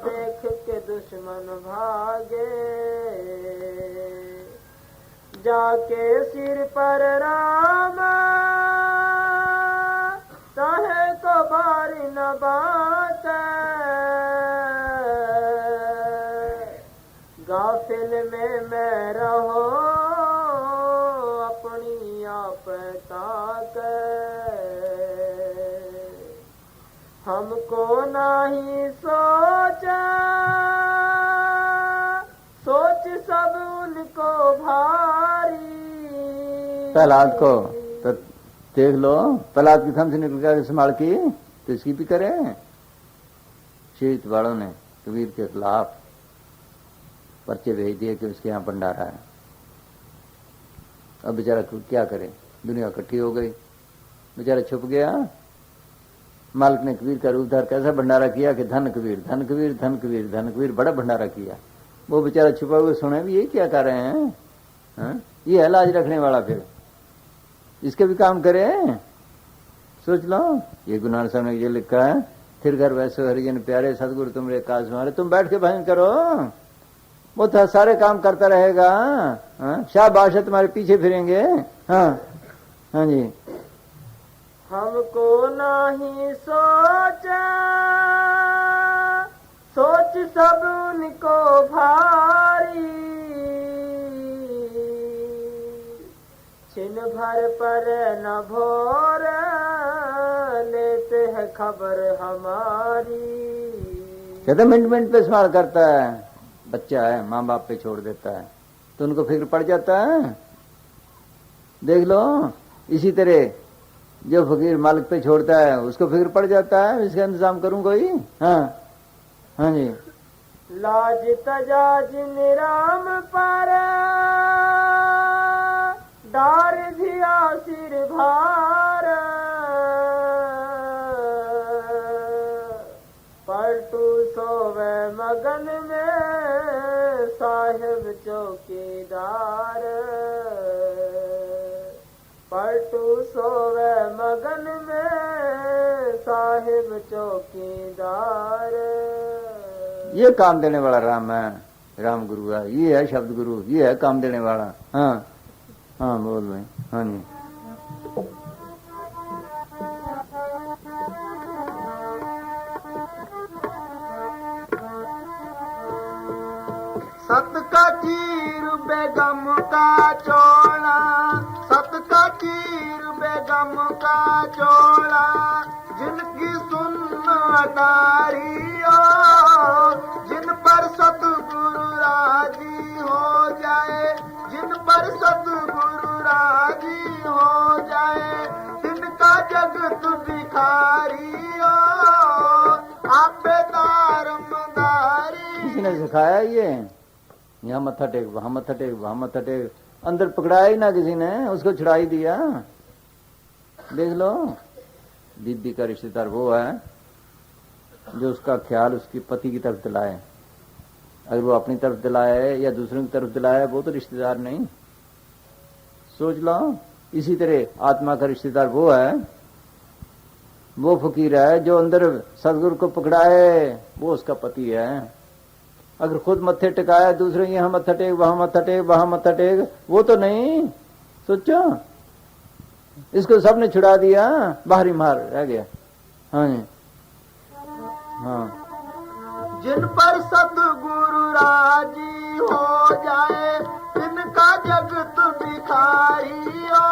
देख के दुश्मन भागे। जाके सिर पर राम चाहे तो बारी न बात, गाफिल में मैं रहो अपनी आप ताक। हमको नहीं सोचा सोच सब उनको भारी।
प्रहलाद को तो देख लो, प्रहलाद की थम से निकल कर संभाल की तो इसकी भी करे। शीत वालों ने कबीर के खिलाफ पर्चे भेज दिए कि उसके यहाँ भंडारा है। अब बेचारा क्या करे, दुनिया इकट्ठी हो गई, बेचारा छुप गया। मालिक ने कबीर का रूप धार कैसा भंडारा किया कि धन कबीर धन कबीर धन कबीर धन कबीर, बड़ा भंडारा किया। वो बेचारा छुपा हुए सुने भी ये क्या कर रहे हैं। हाँ? ये है लाज रखने वाला, फिर इसके भी काम करे। सोच लो, ये गुरु नानक साहब ने ये लिखा है, फिर घर वैसे हरिजन प्यारे सदगुरु तुमरे काज मारे। तुम बैठ के भजन करो, वो तो सारे काम करता रहेगा। हाँ? शाबाश है, तुम्हारे पीछे फिरेंगे। हाँ, हाँ जी,
हमको नहीं सोचा सोच सब उनको भारी। छिन भर पर न भोर लेते हैं खबर हमारी।
कहते मिनट मिनट पे सवाल करता है, बच्चा है माँ बाप पे छोड़ देता है तो उनको फिक्र पड़ जाता है। देख लो, इसी तरह जो फकीर मालिक पे छोड़ता है उसको फिक्र पड़ जाता है, इसका इंतजाम करूं कोई। हाँ, हाँ जी,
लाज तजाज निराम पर डार धिया सिर भार। पलटू सोवे मगन में साहिब चौकीदार। पलटू सोवे मगन में साहिब चौकीदार।
ये काम देने वाला राम है, राम गुरु है, ये है शब्द गुरु, ये है काम देने वाला। हाँ, हाँ बोल भाई। हाँ जी,
सत का चीर बेगम का चोला, सत का चीर बेगम का चोला, जिनकी सुन अटारियो, जिन पर सतगुरु राजी हो जाए, जिन पर सतगुरु राजी हो जाए, तिनका जगत भिखारियो, आपेदार मदारी।
किसी ने सिखाया ये? यहाँ मत्था टेक, वहां मत्था टेक, वहां मत्था टेक, अंदर पकड़ाया ही ना किसी ने, उसको छुड़ा ही दिया। देख लो, दीदी का रिश्तेदार वो है जो उसका ख्याल उसकी पति की तरफ दिलाए। अगर वो अपनी तरफ दिलाए या दूसरों की तरफ दिलाए, वो तो रिश्तेदार नहीं। सोच लो, इसी तरह आत्मा का रिश्तेदार वो है, वो फकीर है जो अंदर सदगुरु को पकड़ाए, वो उसका पति है। अगर खुद मत्थे टिकाया, दूसरे यहाँ मत्था टेक, वहां मत्था टेक, वहां मत्था टेक, वो तो नहीं। सोचो, इसको सबने छुड़ा दिया, बाहरी मार रह गया। हाँ जी, हाँ।
जिन पर सतगुरु राजी हो जाए, तिनका जगत भिखारियो,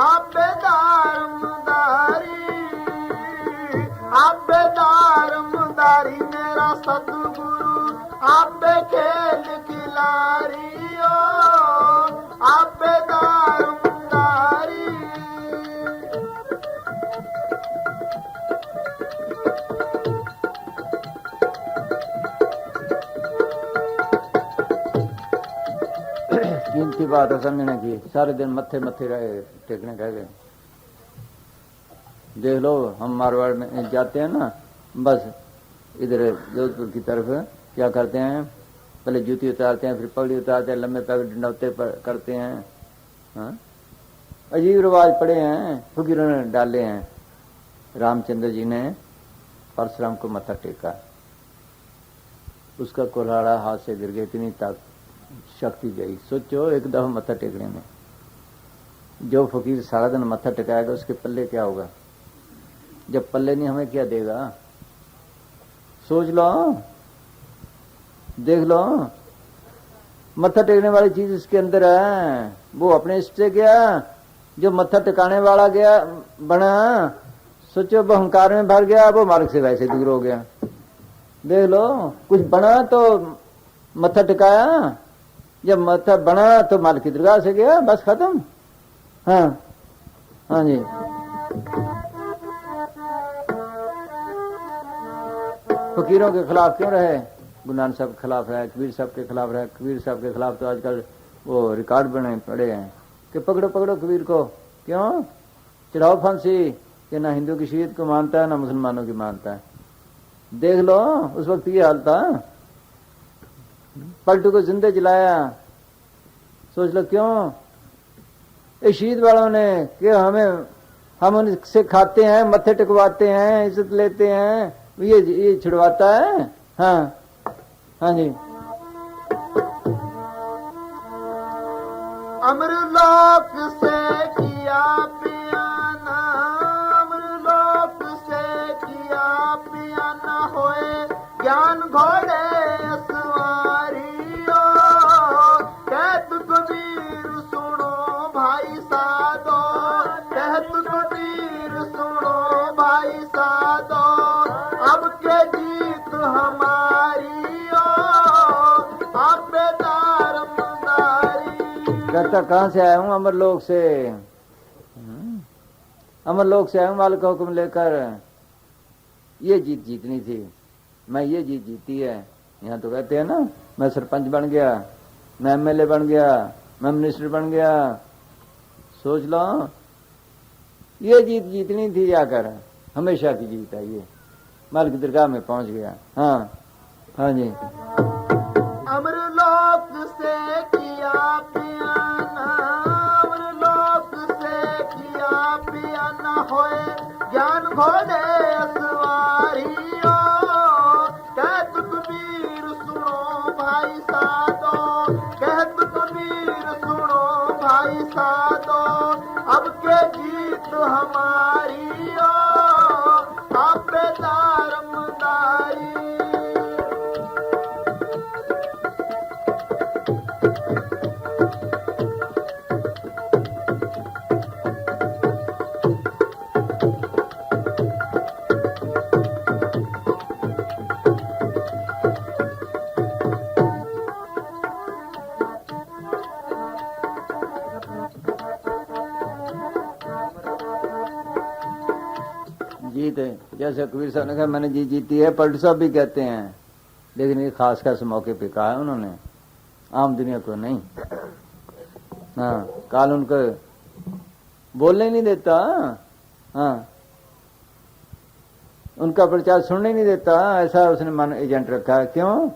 आपेदार मदारी, आपेदार मदारी, मेरा सतगुरु आपे खेल खिलारियो, आपेदार मदारी।
कीमती बात है समझने की। सारे दिन मत्थे मत्थे रहे टेकने कह गए। देख लो, हम मारवाड़ में जाते हैं ना, बस इधर जोधपुर की तरफ क्या करते हैं, पहले जूती उतारते हैं, फिर पगड़ी उतारते हैं, लंबे पैकेट डंडौते करते हैं। हाँ? अजीब रिवाज पड़े हैं, फकीरों ने डाले हैं। रामचंद्र जी ने परशुराम को मत्था टेका, उसका कुल्हाड़ा हाथ से गिर गया, इतनी शक्ति गई। सोचो, एक दफा मत्था टेकने में जो फकीर सारा दिन मत्था टेकाएगा, उसके पल्ले क्या होगा? जब पल्ले नहीं, हमें क्या देगा? सोच लो, देख लो, मत्था टेकने वाली चीज उसके अंदर है। वो अपने इष्ट से गया, जो मत्था टिकाने वाला गया बना, सोचो वो अहंकार में भर गया, वो मार्ग से वैसे दूर हो गया। देख लो, कुछ बना तो मत्था टिकाया, जब मत्था बना तो माल की दरगाह से गया, बस खत्म। हाँ, हाँ जी। फकीरों के खिलाफ क्यों रहे? गुरु नानक साहब के खिलाफ रहे, कबीर साहब के खिलाफ रहे। कबीर साहब के खिलाफ तो आजकल वो रिकॉर्ड बने पड़े हैं कि पकड़ो पकड़ो कबीर को, क्यों चढ़ाओ फांसी, कि ना हिंदू की शहीद को मानता है, ना मुसलमानों की मानता है। देख लो, उस वक्त ये हाल था। पलटू को जिंदे जलाया, सोच लो क्यों? इस शहीद वालों ने कि हम उनसे खाते हैं, मत्थे टिकवाते हैं, इज्जत लेते हैं, ये छिड़वाता है। हाँ, हाँ जी।
अमरलोक से किया पियाना, अमरलोक से किया पियाना, होए ज्ञान घोड़े सवारियो, कहत कबीर सुनो भाई साधो, कहत कबीर सुनो भाई साधो, अब के जीत हमारी ओ, आपेदार मदारी।
कहता कहां से आया हूं? अमरलोक से। अमरलोक से आया हूं मालिक का हुक्म लेकर। ये जीत जीतनी थी, मैं ये जीत जीती है। यहाँ तो कहते हैं ना, मैं सरपंच बन गया, मैं एमएलए बन गया, मैं मिनिस्टर बन गया। सोच लो, ये जीत जीतनी थी जाकर, हमेशा की जीत है ये। मालिक दरगाह में पहुंच गया। हाँ, हाँ जी।
अमरलोक से किया पियाना, अमरलोक से किया पियाना, होए ज्ञान घोड़े सवारियो, कहत कबीर सुनो भाई साधो, कहत कबीर सुनो भाई साधो, अब के जीत हमारी ओ, आपेदार मदारी।
जैसे कबीर साहब ने कहा मैंने जीत जीती है, पलटू साहब भी कहते हैं, लेकिन ये खास खास मौके पे कहा है उन्होंने, आम दुनिया को नहीं। हाँ, काल उनको बोलने ही नहीं देता। हाँ, उनका प्रचार सुनने ही नहीं देता, ऐसा उसने मन एजेंट रखा है। क्यों?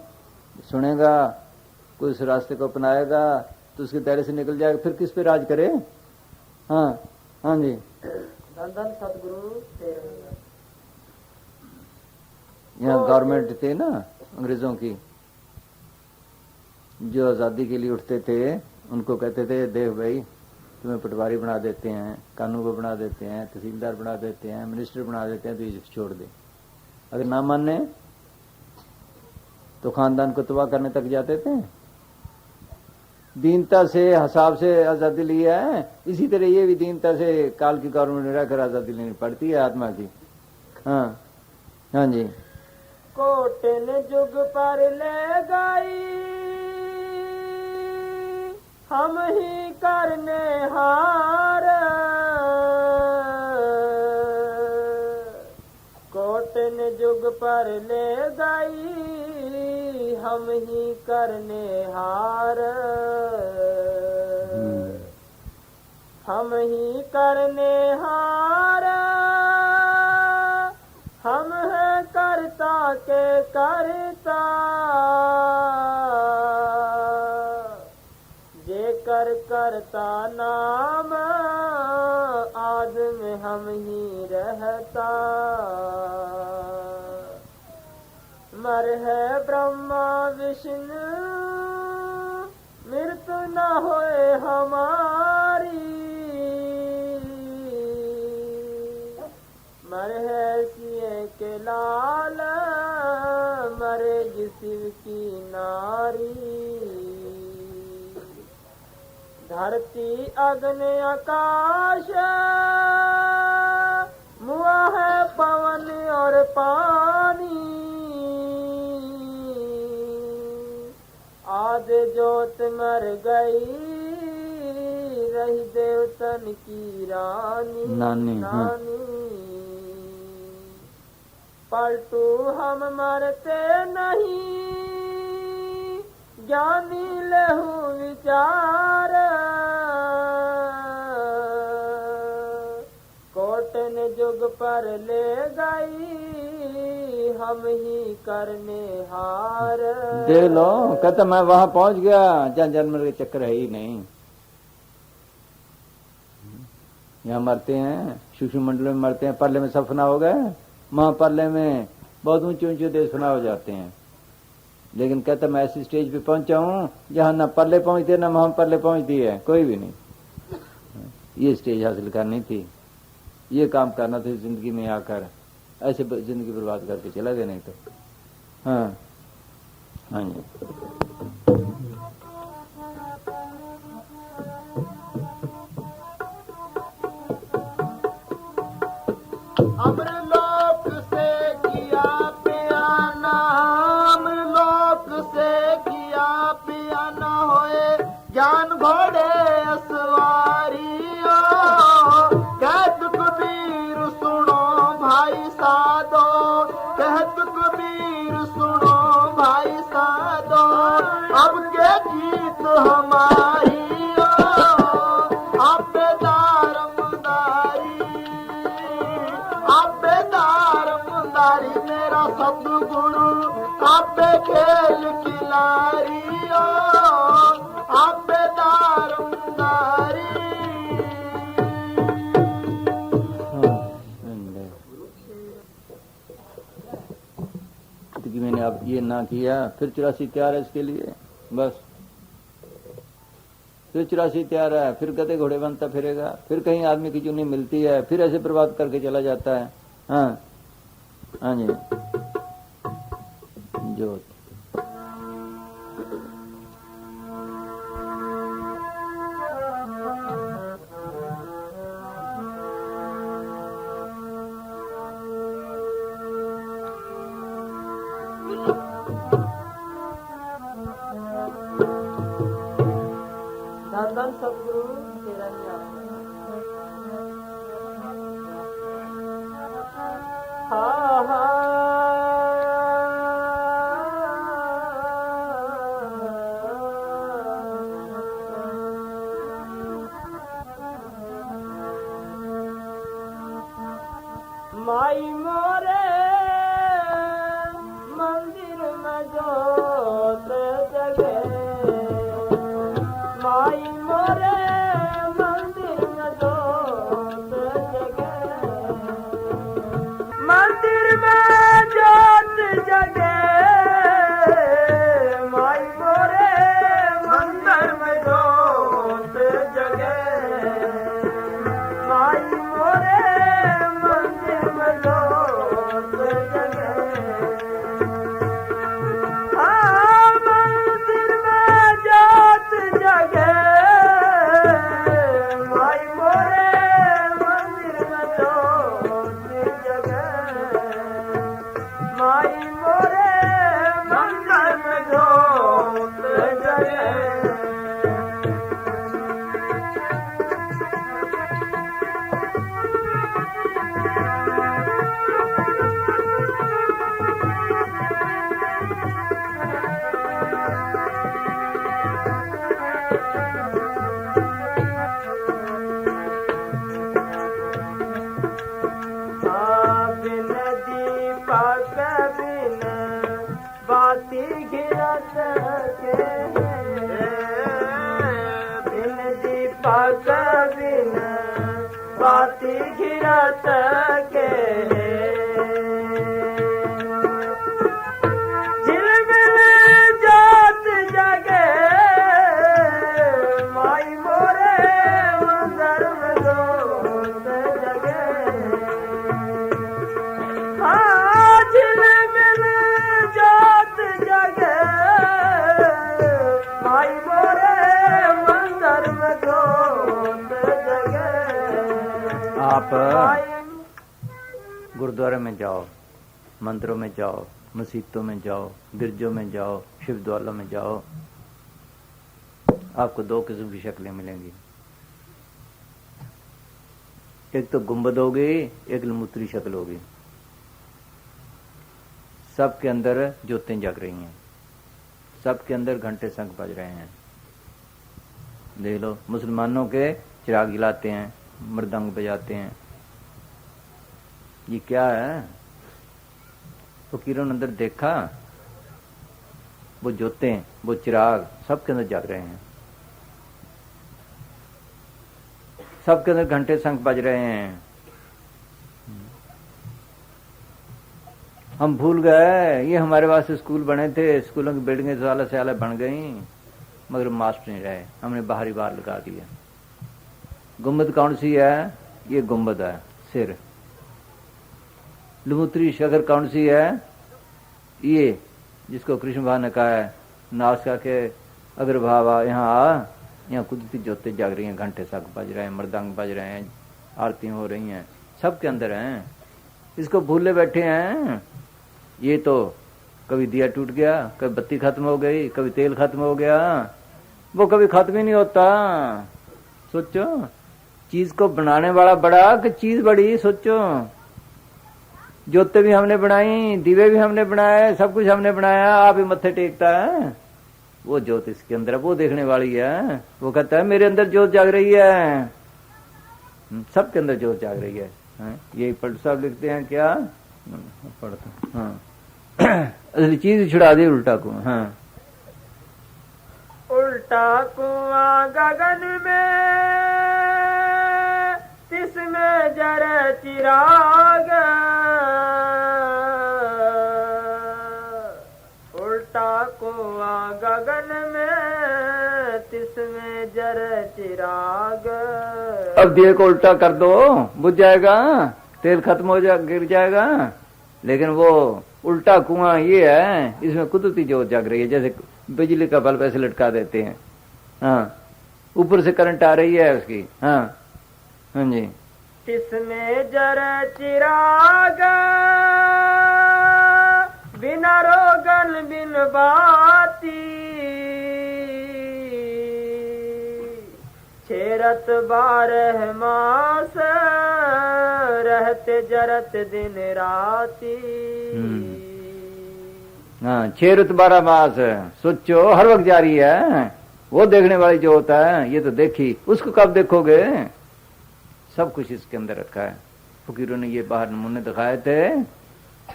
सुनेगा, कोई उस रास्ते को अपनाएगा तो उसके दायरे से निकल जाएगा, फिर किस पे राज करे। हाँ हाँ जी।
धन धन सतगुरु तेरे।
यहाँ गवर्नमेंट थे ना अंग्रेजों की, जो आज़ादी के लिए उठते थे, उनको कहते थे देख भाई तुम्हें पटवारी बना देते हैं, कानून को बना देते हैं, तहसीलदार बना देते हैं, मिनिस्टर बना देते हैं, तो ये छोड़ दे। अगर ना माने तो खानदान को तबाह करने तक जाते थे। दीनता से हिसाब से आज़ादी लिया है, इसी तरह ये भी दीनता से काल की गवर्नमेंट में रहकर आज़ादी लेनी पड़ती है आत्मा की। हाँ हाँ जी।
कोटन जुग पर ले गई, हम ही करने हार। कोटन जुग पर ले गई, हम ही करने हार। हम ही करने हार, हम हैं करता के करता। जे कर करता नाम, आदम हम ही रहता। मर है ब्रह्मा विष्णु, मृत्यु न होए हमारी। मर है सिए के लाल, मरे शिव की नारी। धरती अग्नि आकाश, मुआ है पवन और पानी। आदि जोत मर गई, रही देवतन की रानी नानी। पलटू हम मरते नहीं, ज्ञानी लहू विचार। कोटन जुग पर ले गई, हम ही करने हार।
देख लो, कहता मैं वहां पहुंच गया जहां जन्म के चक्कर है ही नहीं। यहाँ मरते हैं, सूक्ष्म मंडल में मरते हैं, परले में सफना हो गए, महापरले में बहुत ऊंचे ऊंचे देश फना हो जाते हैं। लेकिन कहता मैं ऐसी स्टेज पे पहुंचा हूं जहां न परले पहुंचती है न महापरले पहुंचती है, कोई भी नहीं। ये स्टेज हासिल करनी थी, ये काम करना था जिंदगी में आकर, ऐसे जिंदगी बर्बाद करके चला गया नहीं तो। हाँ हाँ जी।
अमरलोक से किया पियाना, अमरलोक से किया पियाना होए ज्ञान घोड़े असवारियों। कहत कबीर सुनो भाई साधो, कहत कबीर सुनो भाई साधो। अब के गीत हमारी मेरा सतगुरु, आपे खेल खिलारी। आपे दारुदारी।
क्योंकि मैंने अब ये ना किया, फिर 84 तैयार है इसके लिए, बस फिर 84 तैयार है, फिर गधे घोड़े बनता फिरेगा, फिर कहीं आदमी की चुनी मिलती है, फिर ऐसे बर्बाद करके चला जाता है। हाँ हाँ जी। जोत
धन धन सतगुरु तेरा ही। हाँ माई मोरे मंदिर में जोत जगे, माई मोरे मंदिर में जोत जगे, मंदिर में जोत जगे, माई मोरे मंदिर में जोत जगे, माई मोरे मंदिर में जोत जगे, हाँ मंदिर में जोत जगे, माई मोरे मंदिर में जोत जगे, माई मोरे मंदिर में जोत जगे। बिन दीपक बिन बाती गिरत के, बिन दीपक बिन बाती गिरत के, झिलमिल जोत जगे, माई मोरे मंदिर में जोत जगे, हाँ झिलमिल जोत जगे, माई मोरे मंदिर में जोत जगे।
आप गुरुद्वारे में जाओ, मंदिरों में जाओ, मस्जिदों में जाओ, गिरजों में जाओ, शिवद्वारों में जाओ, आपको दो किस्म की शक्लें मिलेंगी। एक तो गुंबद होगी, एक लमुत्री शक्ल होगी। सबके अंदर ज्योतें जग रही हैं, सबके अंदर घंटे शंख बज रहे हैं। देख लो, मुसलमानों के चिराग जलाते हैं, मृदंग बजाते हैं। ये क्या है? फकीरों ने अंदर देखा, वो ज्योतें, वो चिराग सबके अंदर जग रहे हैं, सबके अंदर घंटे शंख बज रहे हैं। हम भूल गए, ये हमारे वास्ते स्कूल बने थे, स्कूलों की बिल्डिंगें साल से साल बन गई, मगर मास्टर नहीं रहे, हमने बाहरी बार लगा दिया। गुंबद कौन सी है? ये गुंबद है, सिर। लुमुत्री शक्ल कौन सी है? ये जिसको कृष्ण भगवान ने कहा है, नासिका के अगर भावा यहाँ आ, यहाँ कुदरती ज्योति जग रही हैं, घंटे शंख बज रहे हैं, मृदंग बज रहे हैं, आरती हो रही हैं, सबके अंदर हैं। इसको भूले बैठे हैं। ये तो कभी दिया टूट गया, कभी बत्ती खत्म हो गई, कभी तेल खत्म हो गया, वो कभी खत्म ही नहीं होता। सोचो, चीज को बनाने वाला बड़ा कि चीज बड़ी? सोचो, ज्योति भी हमने बनाई, दीवे भी हमने बनाए, सब कुछ हमने बनाया, आप ही मत्थे टेकता है। वो ज्योत इसके अंदर है, वो देखने वाली है। वो कहता है मेरे अंदर ज्योत जाग रही है, सबके अंदर ज्योत जाग रही है। यही पंडित साहब लिखते हैं क्या? पढ़ता, हाँ असली चीज छुड़ा दी उल्टा को। हाँ,
उल्टा कुआं गगन में, तिसमें जरे चिराग, उल्टा कुआं गगन में, तिसमें जरे चिराग।
अब दिए को उल्टा कर दो, बुझ जाएगा, तेल खत्म हो जा, गिर जाएगा। लेकिन वो उल्टा कुआं ये है, इसमें कुदरती ज्योत जग रही है, जैसे बिजली का बल्ब ऐसे लटका देते हैं। हाँ, ऊपर से करंट आ रही है उसकी। हाँ हाँ जी,
तिसमें जरे चिराग, बिना रोगन बिन बाती, छेरत 12 मास रहते जरत दिन राती।
हाँ, 6 रुत 12 मास सोचो हर वक्त जारी है। वो देखने वाली जो होता है, ये तो देखी, उसको कब देखोगे? सब कुछ इसके अंदर रखा है। फकीरों ने ये बाहर नमूने दिखाए थे,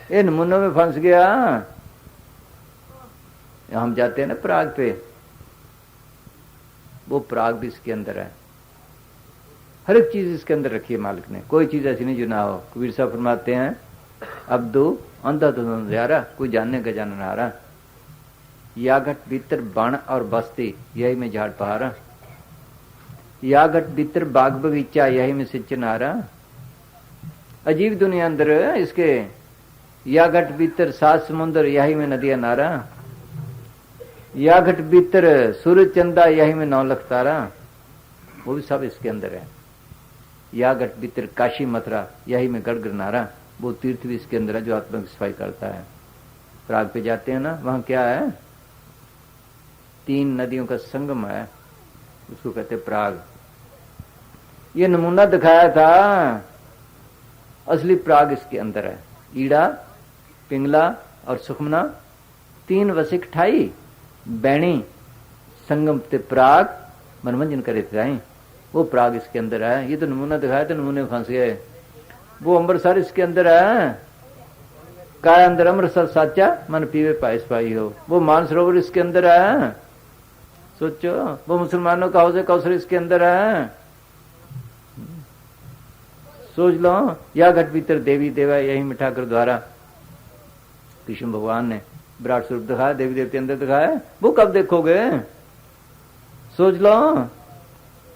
ये नमूनों में फंस गया। हम जाते हैं ना प्राग पे, वो प्राग भी इसके अंदर है। हर एक चीज इसके अंदर रखी है मालिक ने, कोई चीज ऐसी नहीं जो ना हो। कबीर साहब फरमाते हैं, अब दो अंधा तो नजारा, कोई जानने का जानना आ रहा। या घट भीतर बण और बस्ती, यही में झाड़ पहाड़ा। या घट भीतर बाग बगीचा, यही में सिंचन आ रहा। अजीब दुनिया अंदर इसके। या घट भीतर 7 समुद्र, यही में नदियां नारा। या घट भीतर सूरज चंदा, यही में 9 लाख तारा। वो भी सब इसके अंदर है। या घट भीतर काशी मथुरा, यही में गढ़ गरनारा। वो तीर्थ भी इसके अंदर है जो आत्मा की सफाई करता है। प्राग पे जाते हैं ना, वहां क्या है? 3 नदियों का संगम है, उसको कहते प्राग। ये नमूना दिखाया था, असली प्राग इसके अंदर है। ईड़ा, पिंगला और सुखमना 3 वसिक ठाई, बैणी संगम ते प्राग मनोरंजन करे थे। वो प्राग इसके अंदर है। ये तो नमूना दिखाया था, नमूने फंस गए। वो अमृतसर इसके अंदर है। काय अंदर अमृतसर साचा, मन पीवे पाइस पाई हो। वो मानसरोवर इसके अंदर है। सोचो, वो मुसलमानों का हौज़े कौसर इसके अंदर है। सोच लो, या घट भीतर देवी देवा, यही मिठा कर द्वारा। कृष्ण भगवान ने विराट स्वरूप दिखाया, देवी देवते अंदर दिखाया। वो कब देखोगे? सोच लो,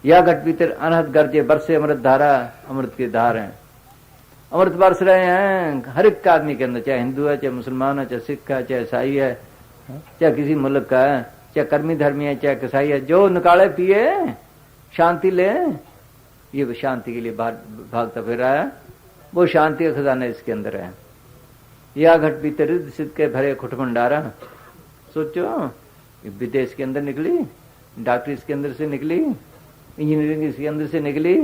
या घट भीतर अनहद गर्जे बरसे अमृत धारा, अमृत की धार है। अमृत बरस रहे हैं हर एक आदमी के अंदर, चाहे हिंदू है, चाहे मुसलमान है, चाहे सिख है, चाहे ईसाई है, चाहे किसी मुल्क का है, चाहे कर्मी धर्मी है, चाहे कसाई है। जो निकाले पिए, शांति ले, ये शांति के लिए भागता फिर रहा है। वो शांति का खजाना इसके अंदर है। या घट भीतर रिद्ध सिद्ध के भरे खुट भंडारा। सोचो, विदेश के अंदर निकली, डॉक्टरी इसके अंदर से निकली, इंजीनियरिंग इसके अंदर से निकली,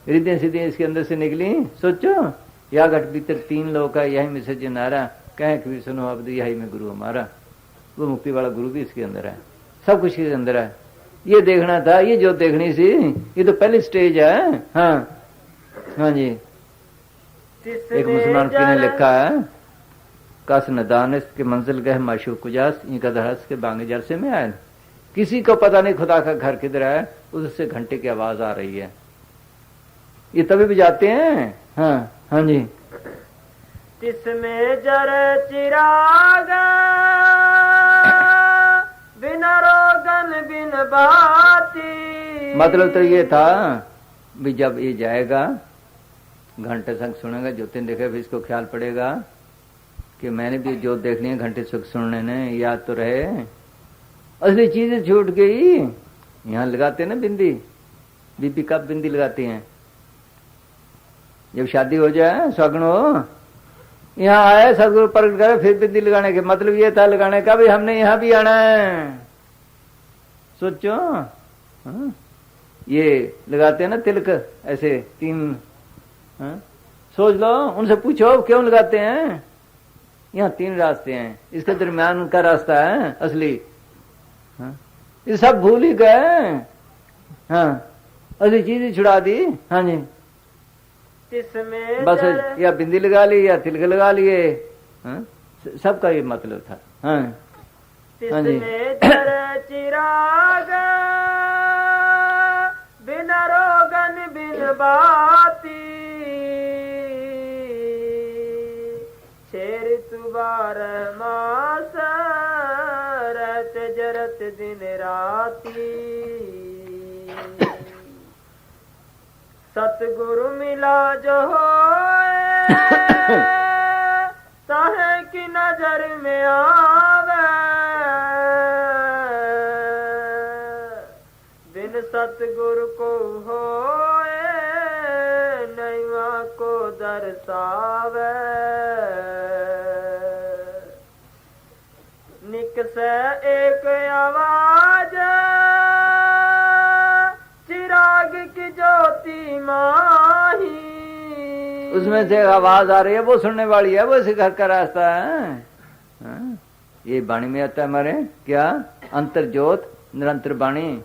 रिद्धियां सिद्धियां इसके अंदर से निकली। सोचो, या घट भीतर 3 लोग का, यही में सज्जन नारा। कहे कबीर सुनो अब यही में गुरु हमारा। वो मुक्ति वाला गुरु भी इसके अंदर है। सब कुछ इसके अंदर है। ये देखना था, ये जो देखनी सी, ये तो पहली स्टेज है। हाँ हाँ जी। एक मुसलमान ने लिखा है, कस नदानिस के मंजिल गए माशूक कुजास, इनका दरस के बांगे जरसे में आए। किसी को पता नहीं खुदा का घर किधर है, उससे घंटे की आवाज आ रही है। ये तभी भी जाते हैं। हाँ हाँ जी।
तिसमें जर चिराग, बिना रोगन बिन बाती।
मतलब तो ये था भी जब ये जाएगा, घंटे संग सुनेगा, ज्योतिन देखे, फिर इसको ख्याल पड़ेगा कि मैंने भी ज्योत देखनी है, घंटे सुख सुनने ने, याद तो रहे। असली चीजें छूट गई। यहाँ लगाते ना बिंदी, बीबी कब बिंदी लगाती हैं? जब शादी हो जाए, सगन हो, यहाँ आए सदगुरु प्रकट करे, फिर बिंदी लगाने के मतलब ये था लगाने का भी हमने यहाँ भी आना है। सोचो, हाँ? ये लगाते हैं ना तिलक ऐसे 3। हाँ? सोच लो, उनसे पूछो क्यों लगाते हैं। यहाँ 3 रास्ते हैं, इसके दरमियान का रास्ता है असली। हाँ? ये सब भूल ही गए। हाँ, असली चीज ही छुड़ा दी। हाँ जी। बस या बिंदी लगा ली या तिलक लगा लिए। हाँ? सबका ये मतलब था। हाँ हाँ जी।
चिराग बिना रोगन बिन बाती, शेर तुबार मास रत जरत दिन राती। सतगुरु मिला जो होए, ताहे की नजर में आवे। बिन सतगुरु को होए, नैवा को दर्शावे। निक से एक आवाज, चिराग की ज्योति माही।
उसमें से आवाज आ रही है, वो सुनने वाली है, वो इसी घर का रास्ता है। हाँ? ये वाणी में आता है हमारे क्या, अंतर ज्योत निरंतर वाणी,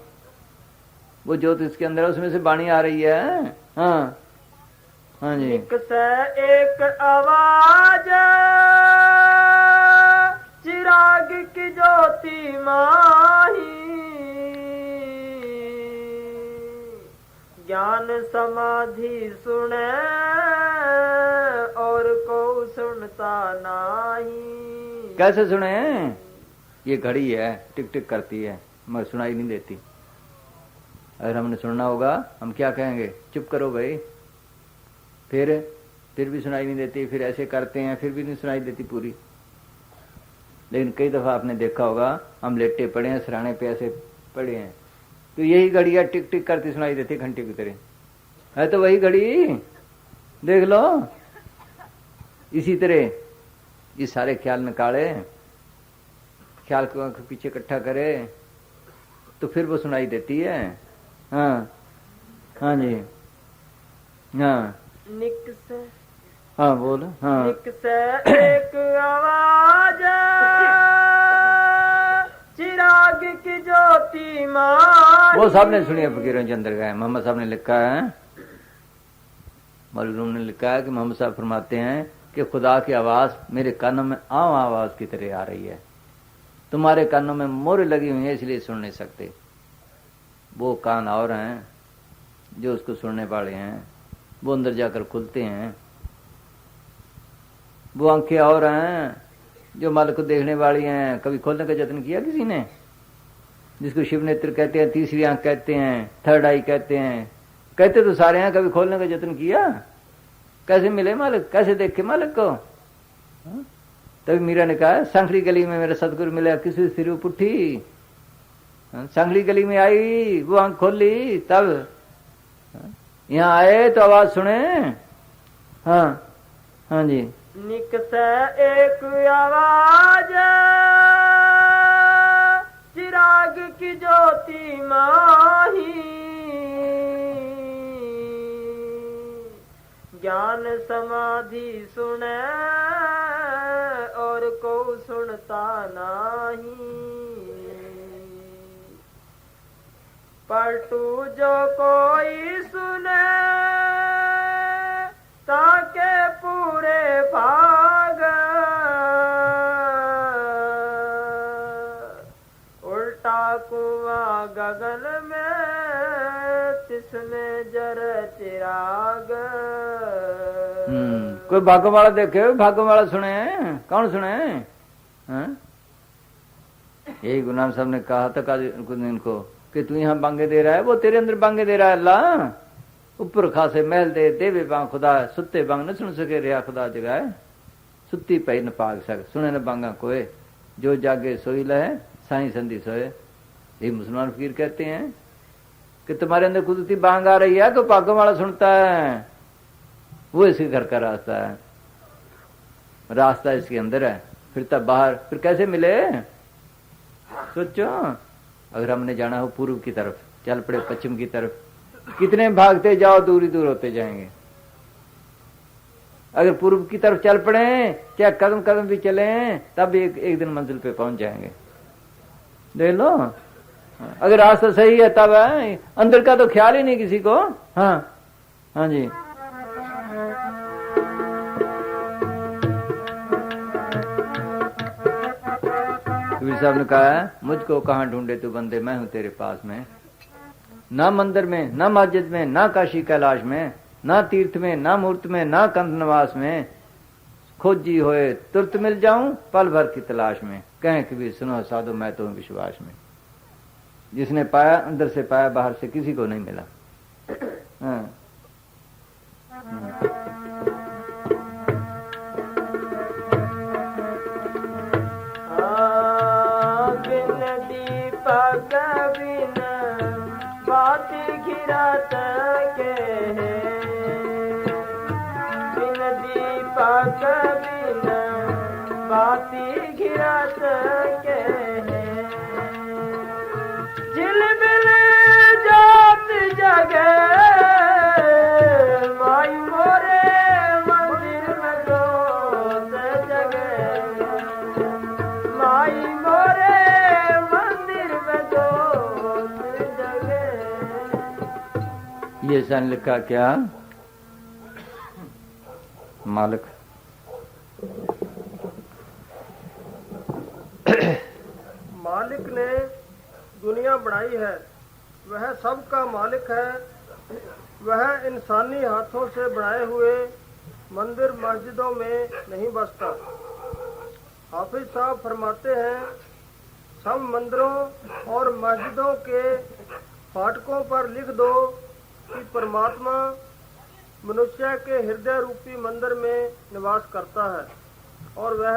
वो ज्योत इसके अंदर है, उसमें से वाणी आ रही है। हाँ हाँ जी।
एक आवाज चिराग की ज्योति माही, ज्ञान समाधि सुने और को सुनता नहीं।
कैसे सुने? ये घड़ी है, टिक टिक करती है मगर सुनाई नहीं देती। अगर हमने सुनना होगा हम क्या कहेंगे, चुप करो भाई, फिर भी सुनाई नहीं देती, फिर ऐसे करते हैं फिर भी नहीं सुनाई देती पूरी। लेकिन कई दफा आपने देखा होगा हम लेटे पड़े हैं सराहने पे ऐसे पड़े हैं, तो यही घड़ी है टिक टिक करती सुनाई देती घंटे की तरह, है तो वही घड़ी, देख लो। इसी तरह ये सारे ख्याल निकाले, ख्याल को पीछे इकट्ठा करे तो फिर वो सुनाई देती है। हाँ हाँ जी। हाँ हाँ बोल। हाँ
एक आवाज चिराग की ज्योति माही।
वो साहब ने सुनी है, फकीरों के अंदर गए, मोहम्मद साहब ने लिखा है, मौलवी ने लिखा है कि मोहम्मद साहब फरमाते हैं कि खुदा की आवाज मेरे कानों में आम आवाज की तरह आ रही है, तुम्हारे कानों में मोहर लगी हुई है इसलिए सुन नहीं सकते। वो कान और हैं जो उसको सुनने वाले हैं, वो अंदर जाकर खुलते हैं। वो आंखें और हैं जो मालिक को देखने वाली हैं। कभी खोलने का यत्न किया किसी ने? जिसको शिव नेत्र कहते हैं, तीसरी आंख कहते हैं, थर्ड आई कहते हैं, कहते तो सारे हैं। कभी खोलने का यत्न किया? कैसे मिले मालिक, कैसे देखे मालिक को? तभी मीरा ने कहा सांखड़ी गली में मेरा सतगुरु मिला, किसी सिर पुट्ठी, सांखड़ी गली में आई, वो आंख खोल ली, तब यहाँ आए तो आवाज सुने। हाँ हाँ जी।
निकसे एक आवाज चिराग की ज्योति माही, ज्ञान समाधि सुने और को सुनता नहीं। पलटू जो कोई सुने ताके पूरे भाग, उल्टा कुआं गगन में तिसमें जर चिराग।
कोई भागो वाला देखे, भागो वाला सुने, कौन सुने? यही गुरु नानक साहब ने कहा था कुछ दिन को कि तू यहाँ बांगे दे रहा है, वो तेरे अंदर बांगे दे रहा है अल्लाह। ऊपर खासे महल दे देवे बांग खुदा, सुते बांग न सुन सके रिया खुदा जगाए, सुती पई न पाग सक, सुने न बांगा कोई, जो जागे सोई लहे साई संधि सोए। ये मुसलमान फकीर कहते हैं कि तुम्हारे अंदर कुदरती बांग आ रही है तो पागों वाला सुनता है, वो इसी घर का रास्ता है, रास्ता इसके अंदर है, फिर तब बाहर फिर कैसे मिले? सोचो, अगर हमने जाना हो पूर्व की तरफ, चल पड़े पश्चिम की तरफ, कितने भागते जाओ दूर ही दूर होते जाएंगे। अगर पूर्व की तरफ चल पड़े, चाहे कदम कदम भी चले, तब एक दिन मंजिल पे पहुंच जाएंगे। देख लो, अगर रास्ता सही है तब है, अंदर का तो ख्याल ही नहीं किसी को। हाँ हाँ जी। कबीर साहब ने कहा है, मुझको कहाँ ढूंढे तू बंदे, मैं हूं तेरे पास में। ना मंदिर में, ना मस्जिद में, ना काशी कैलाश में, ना तीर्थ में, ना मूर्त में, ना कंध निवास में, खोजी होए तुरंत मिल जाऊं पल भर की तलाश में। कहें कबीर सुनो साधु मैं तो हूं विश्वास में। जिसने पाया अंदर से पाया, बाहर से किसी को नहीं मिला। हाँ।
बाती घिरत के झिलमिल जात जगे माई मोरे
ये सन लिखा क्या मालिक
मालिक ने दुनिया बनाई है, वह सबका मालिक है। वह इंसानी हाथों से बनाए हुए मंदिर मस्जिदों में नहीं बसता। हाफिज साहब फरमाते हैं, सब मंदिरों और मस्जिदों के फाटकों पर लिख दो कि परमात्मा मनुष्य के हृदय रूपी मंदिर में निवास करता है और वह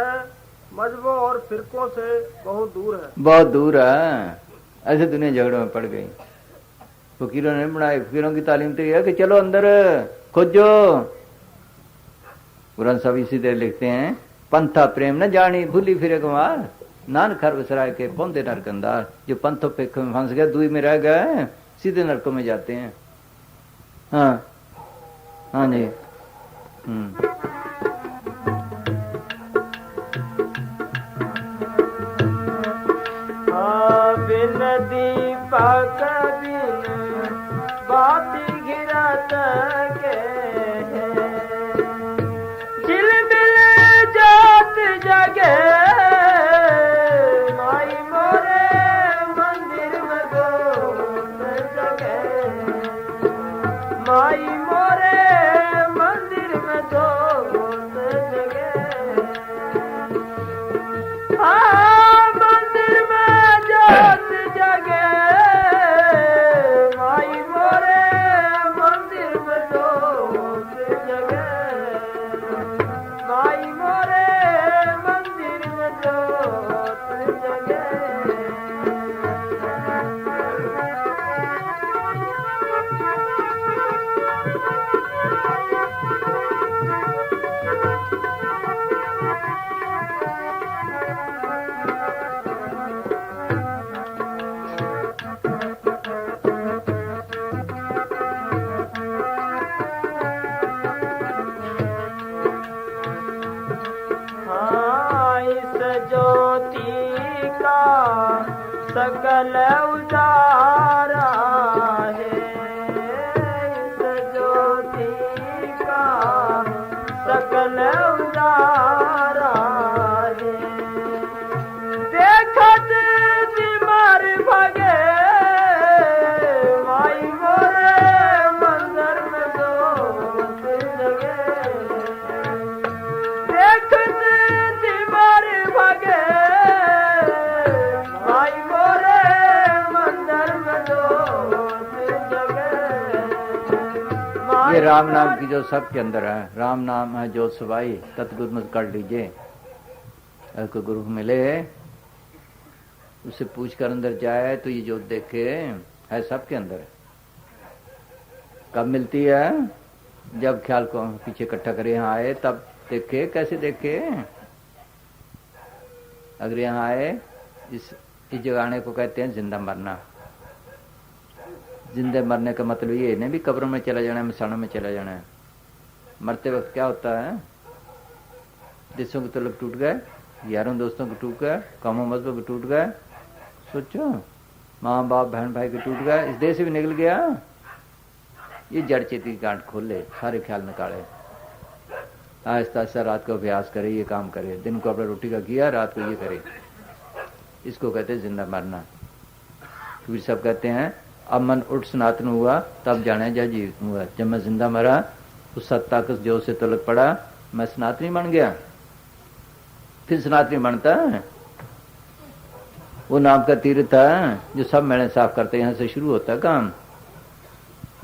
मजहबों और फिरकों से बहुत दूर है।
बहुत दूर है। ऐसे दुनिया झगड़ों में पड़ गई। फकीरों ने बनाए, फकीरों की तालीम तो यह है कि चलो अंदर खोजो। कुरान साहब इसी तरह लिखते हैं, पंथा प्रेम न जानी भूली फिरे कुमार, नानक हर बसराय के पौंदे नरकंदार। जो पंथों पे फंस गए, दुई में रह गए, सीधे नरकों में जाते हैं। हाँ हाँ जी।
बिन दीपक बिन बाती गिरत के, दिल मिल जात जगे, माई मोरे मंदिर में दोस्त जगे, माई मोरे मंदिर में दोस्त जगे। मंदिर में जोत जगे, माई मोरे मंदिर में दोस्त जगे, माई मोरे मंदिर में दोस्त जगे। सकल उजारा है, इस ज्योति का सकल उजारा है। देखत बीमार भगे, माई मोरे मंदिर में दोस्त जगे, देखत बीमार भगे,
ये राम नाम की जो सबके अंदर है, राम नाम है जो सवाई तत्गुर मत कर लीजिए। अगर कोई गुरु मिले उससे पूछ कर अंदर जाए तो ये जो देखे है सबके अंदर है। कब मिलती है? जब ख्याल को पीछे इकट्ठा करे यहाँ आए तब देखे। कैसे देखे? अगर यहाँ आए इस जगाने को कहते हैं जिंदा मरना। जिंदे मरने का मतलब ये नहीं भी कब्रों में चला जाना है, मसानों में चला जाना है। मरते वक्त क्या होता है? देशों के तलब टूट गए, यारों दोस्तों के टूट गए, कामों मजहबों के टूट गए। सोचो, माँ बाप बहन भाई के टूट गए, इस देश से भी निकल गया। ये जड़ चेती की गांठ खोले, सारे ख्याल निकाले। आहिस्ता आहिस्ता रात को अभ्यास करे, ये काम करे। दिन को अपना रोटी का किया, रात को ये करे। इसको कहते हैं जिंदा मरना। फिर सब कहते हैं अब मन उठ सनातन हुआ तब जाने जा जीवित हुआ। जब मैं जिंदा मरा उस सत्ता के जो से तलक पड़ा, मैं सनातनी बन गया। फिर सनातनी बनता है वो नाम का तीर्थ है जो सब मैंने साफ करते। यहाँ से शुरू होता है काम।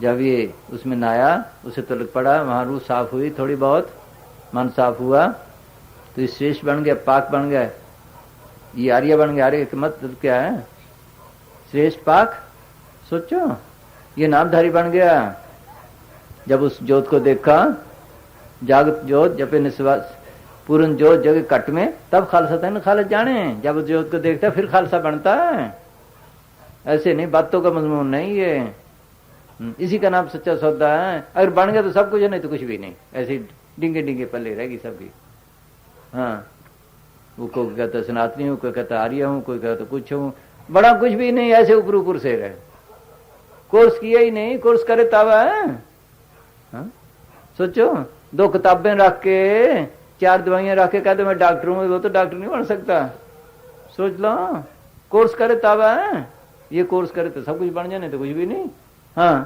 जब ये उसमें नहाया, उसे तलक पड़ा, वहां रूह साफ हुई, थोड़ी बहुत मन साफ हुआ तो ये श्रेष्ठ बन गया, पाक बन गया। ये आर्य बन गया। आर्य का मतलब क्या है? श्रेष्ठ पाक। सोचो, ये नामधारी बन गया। जब उस ज्योत को देखा, जागत ज्योत जब निश्वास पूर्ण ज्योत जगह कट में, तब खालसा तन खालस जाने। जब उस ज्योत को देखता फिर खालसा बनता है। ऐसे नहीं, बातों का मजमून नहीं ये। इसी का नाम सच्चा सौदा है। अगर बन गया तो सब कुछ है, नहीं तो कुछ भी नहीं। ऐसे डिंगे डिंगे पल्ले रहेगी सबकी। हाँ, वो कोई कहता सनातनी हूँ, कोई कहता आर्य हूँ, कोई कहता कुछ हूँ। बड़ा कुछ भी नहीं, ऐसे ऊपर ऊपर से रहे। कोर्स किया ही नहीं, कोर्स करे तब है। हाँ? सोचो 2 किताबें रख के 4 दवाइयां रख के कहते मैं डॉक्टर हूं, वो तो डॉक्टर नहीं बन सकता। सोच लो, कोर्स करे तब है। ये कोर्स करे तो सब कुछ बन जाए, नहीं तो कुछ भी नहीं। हाँ,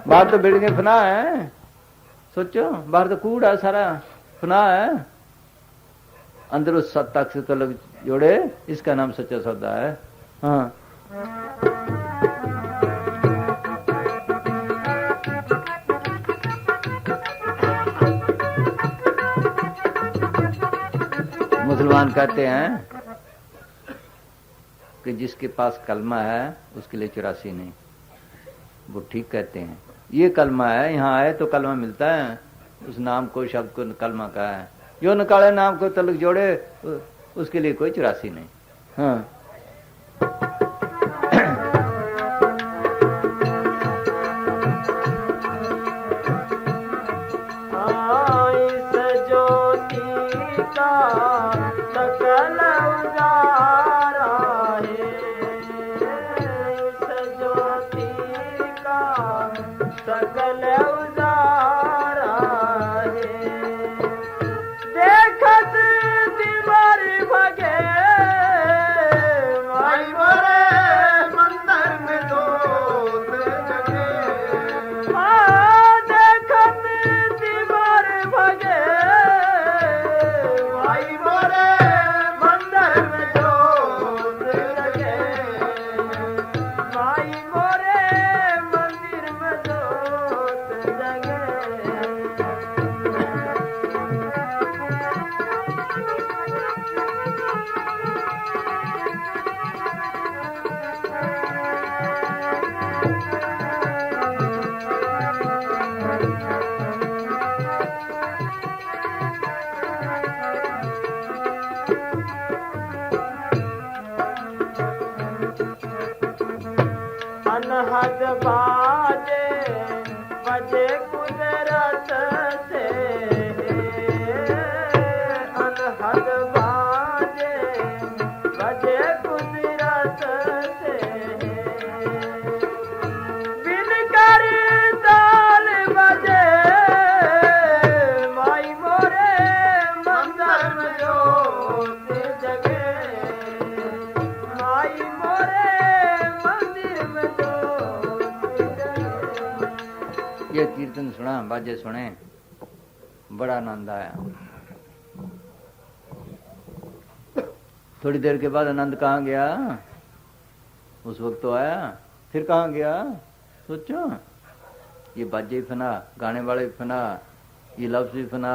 बाहर तो बिल्डिंग फना है। सोचो बाहर तो कूड़ा सारा फना है, अंदर उस सत्ता से तो लग जोड़े, इसका नाम सच्चा सौदा है। हाँ, मुसलमान कहते हैं कि जिसके पास कलमा है उसके लिए 84 नहीं। वो ठीक कहते हैं, ये कलमा है, यहाँ आए तो कलमा मिलता है, उस नाम को, शब्द को कलमा का है। जो निकाले नाम को तलक जोड़े उसके लिए कोई 84 नहीं। हाँ,
अनहद बाजे बजे कुदरत से, अनहद बाजे बजे कुदरत से, बिन कर ताल बजे माई मोरे मंदिर में जोत जगे, माई मोरे मंदिर में
ये कीर्तन सुना, बाजे सुने, बड़ा आनंद आया। थोड़ी देर के बाद आनंद कहाँ गया? उस वक्त तो आया, फिर कहाँ गया? सोचो, ये बाजे भी फना, गाने वाले भी फना, ये लफ्ज भी फना,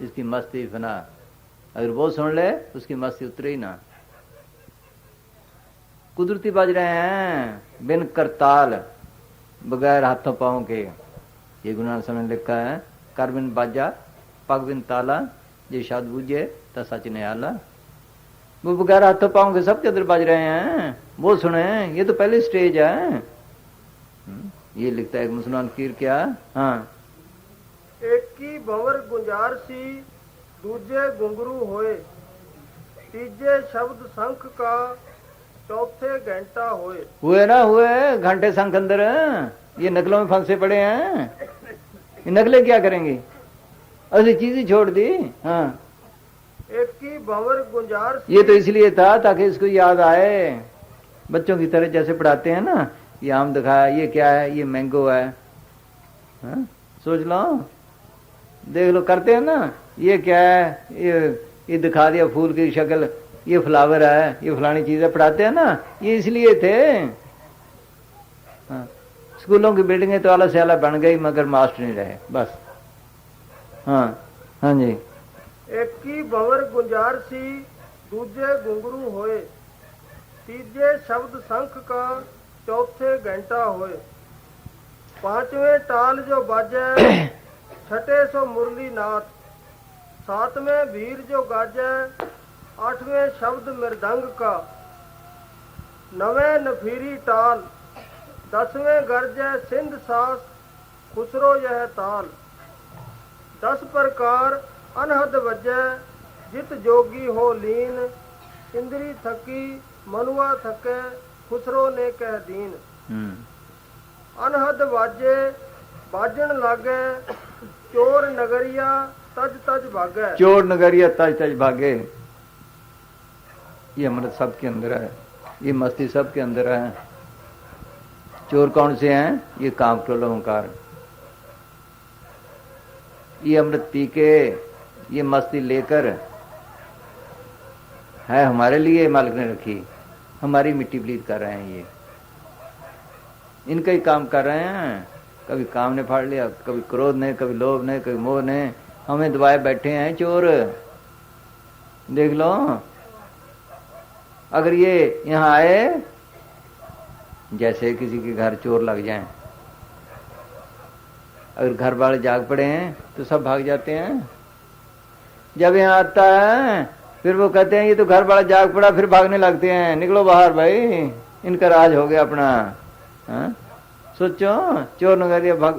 इसकी मस्ती भी फना। अगर वो सुन ले उसकी मस्ती उतरे ही ना। कुदरती बज रहे हैं, बिन करताल, बगैर हाथों पाँव के। ये गुरु नानक साहब ने लिखा है, कर बिन बाजा पग बिन ताला, जे शाद बूझे ता सच नियाला। वो बगैर हाथों पाँव के सब के अंदर बज रहे हैं, वो सुने। ये तो पहली स्टेज है। ये लिखता है मुसलमान कीर क्या। हाँ,
एक की भंवर गुंजार सी, दूजे घुंघरू होए, तीजे शब्द शंख का, चौथे घंटा होए।
हुए ना हुए घंटे शंख अंदर। ये नकलों में फंसे पड़े हैं, ये नकलें क्या करेंगी? ऐसी चीज ही छोड़ दी। हाँ,
एक की भंवर गुंजार सी,
ये तो इसलिए था ताकि इसको याद आए, बच्चों की तरह जैसे पढ़ाते हैं ना, ये आम दिखाया, ये क्या है, ये मैंगो है। हाँ? सोच लो, देख लो, करते हैं ना, ये क्या है, ये दिखा दिया फूल की शक्ल, ये फ्लावर है, ये फलानी चीजें पढ़ाते हैं ना, ये इसलिए थे। हाँ, स्कूलों की बिल्डिंगें तो आला से आला बन गई, मगर मास्टर नहीं रहे, बस। हाँ, हाँ जी।
एक की भंवर गुंजार सी, दूजे घुंघरू होए, तीजे शब्द शंख का, चौथे घंटा होए। पांचवें टाल जो बाजे, छठे सो मुरली नाथ, सातवें भीर जो गाजे, आठवें शब्द मृदंग का, नवें नफीरी टाल, दसवें गर्जे सिंध सास, खुसरो यह ताल। 10 प्रकार अनहद बजे, जित जोगी हो लीन, इंद्री थकी मनुआ थके, खुसरो ने कह दीन। अनहद बाजन लागे, चोर नगरिया तज तज भागे।
चोर नगरिया तज तज भागे। ये अमृत सबके अंदर है, ये मस्ती सबके अंदर है। चोर कौन से हैं? ये काम क्रोध अहंकार। ये अमृत पी के, ये मस्ती लेकर है हमारे लिए मालिक ने रखी, हमारी मिट्टी प्लीत कर रहे हैं। ये इनका ही काम कर रहे हैं। कभी काम ने फाड़ लिया, कभी क्रोध ने, कभी लोभ ने, कभी मोह ने हमें दबाए बैठे हैं चोर। देख लो, अगर ये यहां आए, जैसे किसी के घर चोर लग जाए, अगर घर वाले जाग पड़े हैं तो सब भाग जाते हैं। जब यहाँ आता है फिर वो कहते हैं ये तो घर वाला जाग पड़ा, फिर भागने लगते हैं, निकलो बाहर भाई, इनका राज हो गया अपना। सोचो, चोर नगरिया भाग,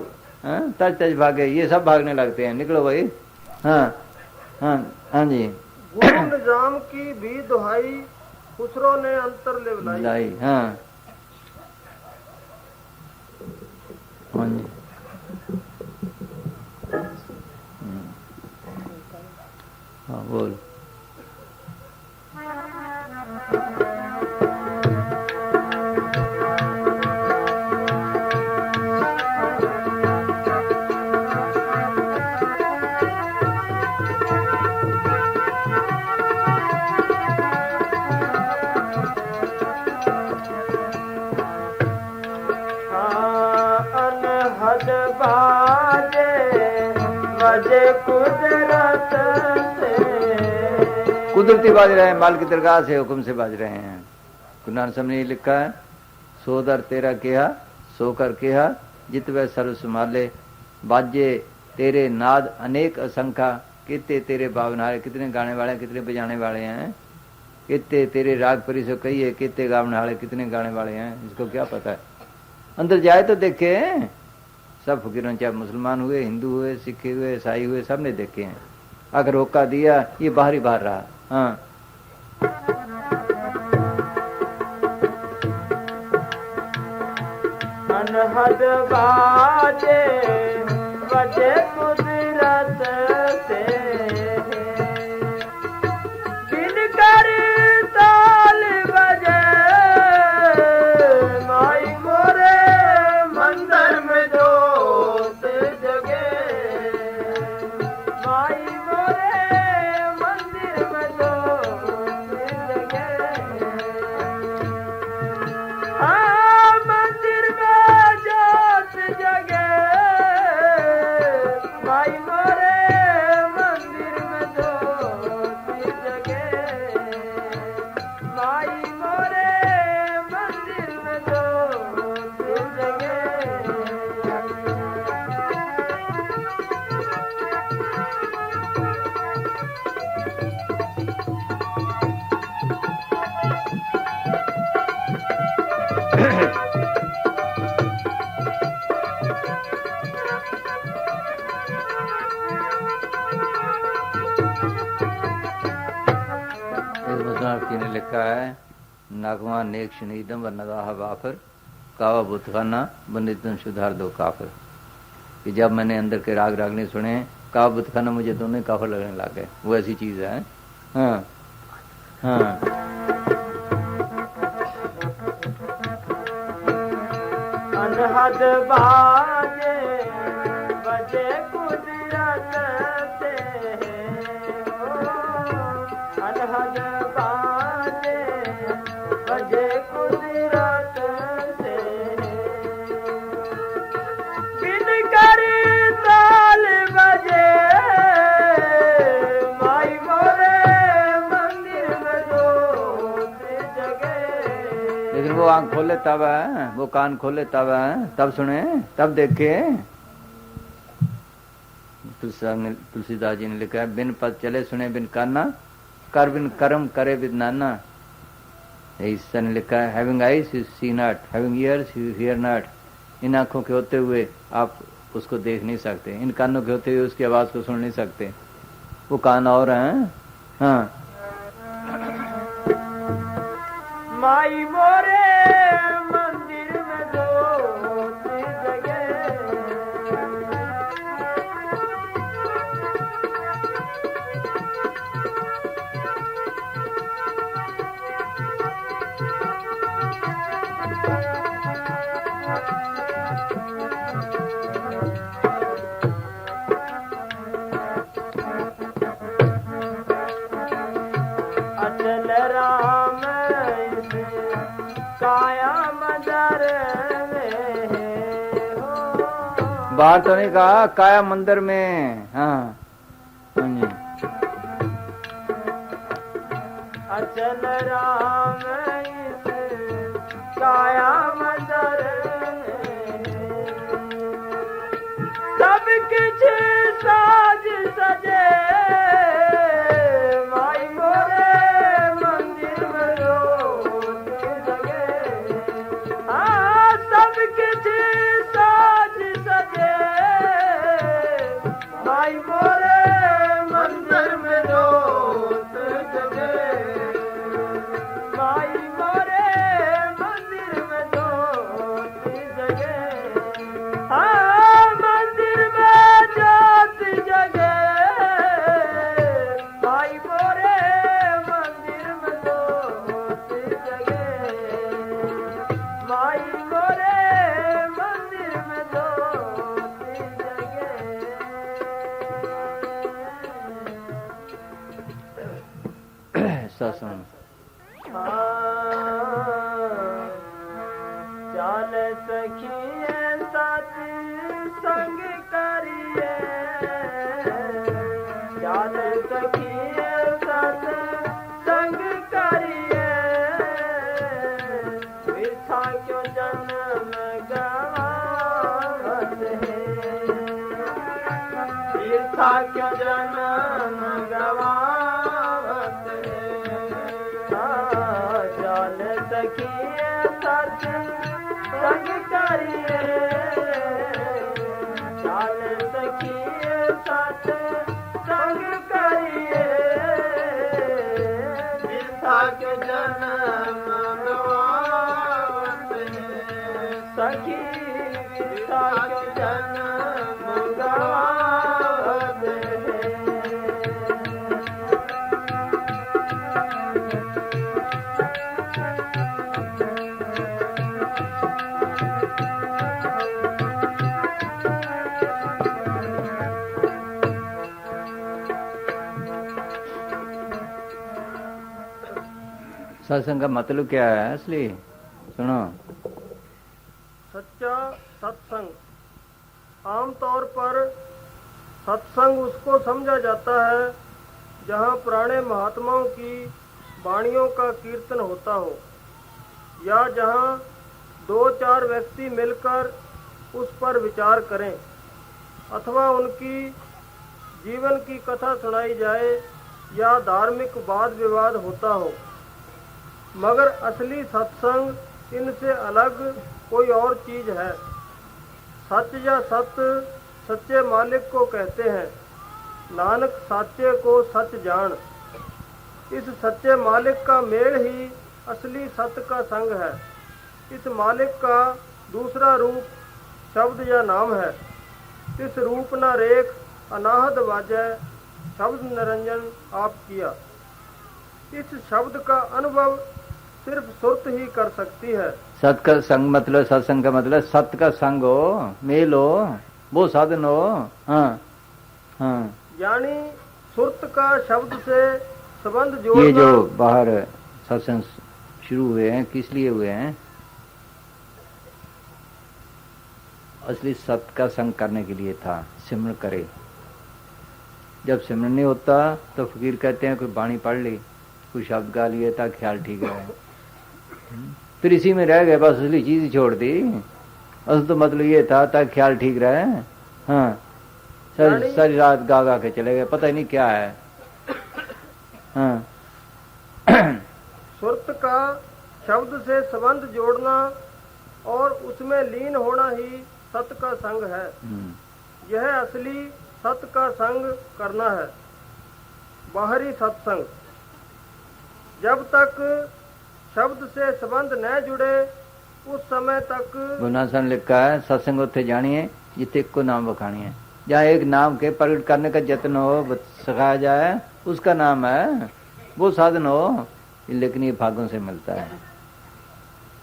तज तज भागे, ये सब भागने लगते हैं, निकलो भाई। हाँ हाँ हाँ जी।
गुरु निजाम की भी दुहाई, खुसरो ने अंतर ले लाई।
हाँ हाँ जी। हाँ बोल।
अनहद बाजे बजे कुदरत से।
कुदरती बाज रहे हैं, माल की दरगाह से हुक्म से बाज रहे हैं। गुरु नानक साहब ने लिखा है, सो दर तेरा केहा, सो कर केहा, जित वह सर्व संभाले, बाजे तेरे नाद अनेक असंख्या, कितने तेरे बावनारे, कितने गाने वाले, कितने बजाने वाले हैं, कितने तेरे राग परिसो कही है, कितने गाने वाले, कितने गाने वाले हैं, इसको क्या पता है। अंदर जाए तो देखे, सब फकीरों, चाहे मुसलमान हुए, हिंदू हुए, सिख हुए, ईसाई हुए, सब ने देखे हैं। अगर रोका दिया, ये बाहर ही बाहर रहा। हाँ
अनहद बाजे बजे कुदरत से, बिन कर ताल बजे माई मोरे मंदिर में जोत जगे। माई मोरे मंदिर में जोत जगे। हाँ मंदिर में जोत जगे, माई मोरे मंदिर में जोत जगे। माई मोरे मंदिर में जोत जगे।
ने लिखा है, नागवा नेक शनीदम व नगाह वाफर, कावा बुतखाना बंदितन सुधार दो काफर। कि जब मैंने अंदर के राग रागने सुने, कावा बुतखाना मुझे दोनों काफर लगने लगे। वो ऐसी चीज है। हाँ हाँ।
अनहद बाजे बजे कुदरत से, अनहद बाजे बजे कुदरत से, बिन कर ताल बजे माई मोरे मंदिर में जोत जगे।
लेकिन वो आंख खोले तब है, वो कान खोले तब है, तब सुने, तब देखे। तुलसीदास जी ने लिखा है, बिन पद चले सुने बिन काना, कर बिन कर्म करे बिन नाना। ईसा ने लिखा है, having eyes you see not, having ears you hear not. इन आंखों के होते हुए आप उसको देख नहीं सकते, इन कानों के होते हुए उसकी आवाज को सुन नहीं सकते। वो कान और हैं। हाँ
माई मोरे मंदिर में जोत जगे। अचल राम काया मंदिर में हो।
बाहर तो नहीं कहा, काया मंदिर में। हाँ हाँ जी।
अचल राम काया मंदिर में सब कुछ साज सजे। माई मोरे मंदिर में जोत जगे। हाँ सब कुछ साज सजे। माई मोरे मंदिर में जोत जगे। माई मोरे मंदिर में जोत जगे। हाँ मंदिर में जोत जगे। माई मोरे मंदिर में जोत जगे। माई मोरे मंदिर में जोत जगे।
सत्संग
चाल सखिए साथ संग करिए। चाल सखिए साथ संग करिए। वृथा क्यों जन्म गवावत है। वृथा क्यों जन्म गवावत है। चाल सखिए साथ संग करिए। चाल सखिए साथ संग करिए। वृथा क्यों जन्म गवावत है। सखी वृथा क्यों जन्म गवावत है।
सत्संग का मतलब क्या है असली? सुनो।
सच्चा सत्संग आमतौर पर सत्संग उसको समझा जाता है जहाँ पुराने महात्माओं की वाणियों का कीर्तन होता हो, या जहाँ दो चार व्यक्ति मिलकर उस पर विचार करें, अथवा उनकी जीवन की कथा सुनाई जाए, या धार्मिक वाद विवाद होता हो। मगर असली सत्संग इनसे अलग कोई और चीज है। सच या सत्य सच्चे मालिक को कहते हैं। नानक साचे को सच जान। इस सच्चे मालिक का मेल ही असली सत्य का संग है। इस मालिक का दूसरा रूप शब्द या नाम है। इस रूप न रेख अनाहद वाजय शब्द निरंजन आप किया। इस शब्द का अनुभव सिर्फ सुरत ही कर सकती है।
सत का संग मतलब, सत्संग का मतलब सत्य का संग हो, मेल हो, वो साधन हो। हाँ हाँ।
यानी सुरत का शब्द से संबंध जोड़ना।
ये जो बाहर सत्संग शुरू हुए हैं किस लिए हुए हैं? असली सत्य का संग करने के लिए था। सिमरन करे। जब सिमरन नहीं होता तो फकीर कहते हैं कोई बाणी पढ़ ली, कोई शब्द गा लिए था, ख्याल ठीक रहे। फिर इसी में रह गए, बस असली चीज ही छोड़ दी। असल तो मतलब ये था ताकि ख्याल ठीक रहे। हाँ सारी रात गा गा के चले गए, पता ही नहीं क्या है। हाँ।
सुरत का शब्द से संबंध जोड़ना और उसमें लीन होना ही सत्य का संग है। यह असली सत्य का संग करना है। बाहरी सत्संग जब तक शब्द से संबंध न जुड़े उस समय तक
गुना सन लिखा है सत्संग उत्थे जानी है जिथे को नाम बखानी है। जहाँ एक नाम के प्रकट करने का यत्न हो सिखाया जाए उसका नाम है, वो साधन हो, लेकिन ये भागों से मिलता है।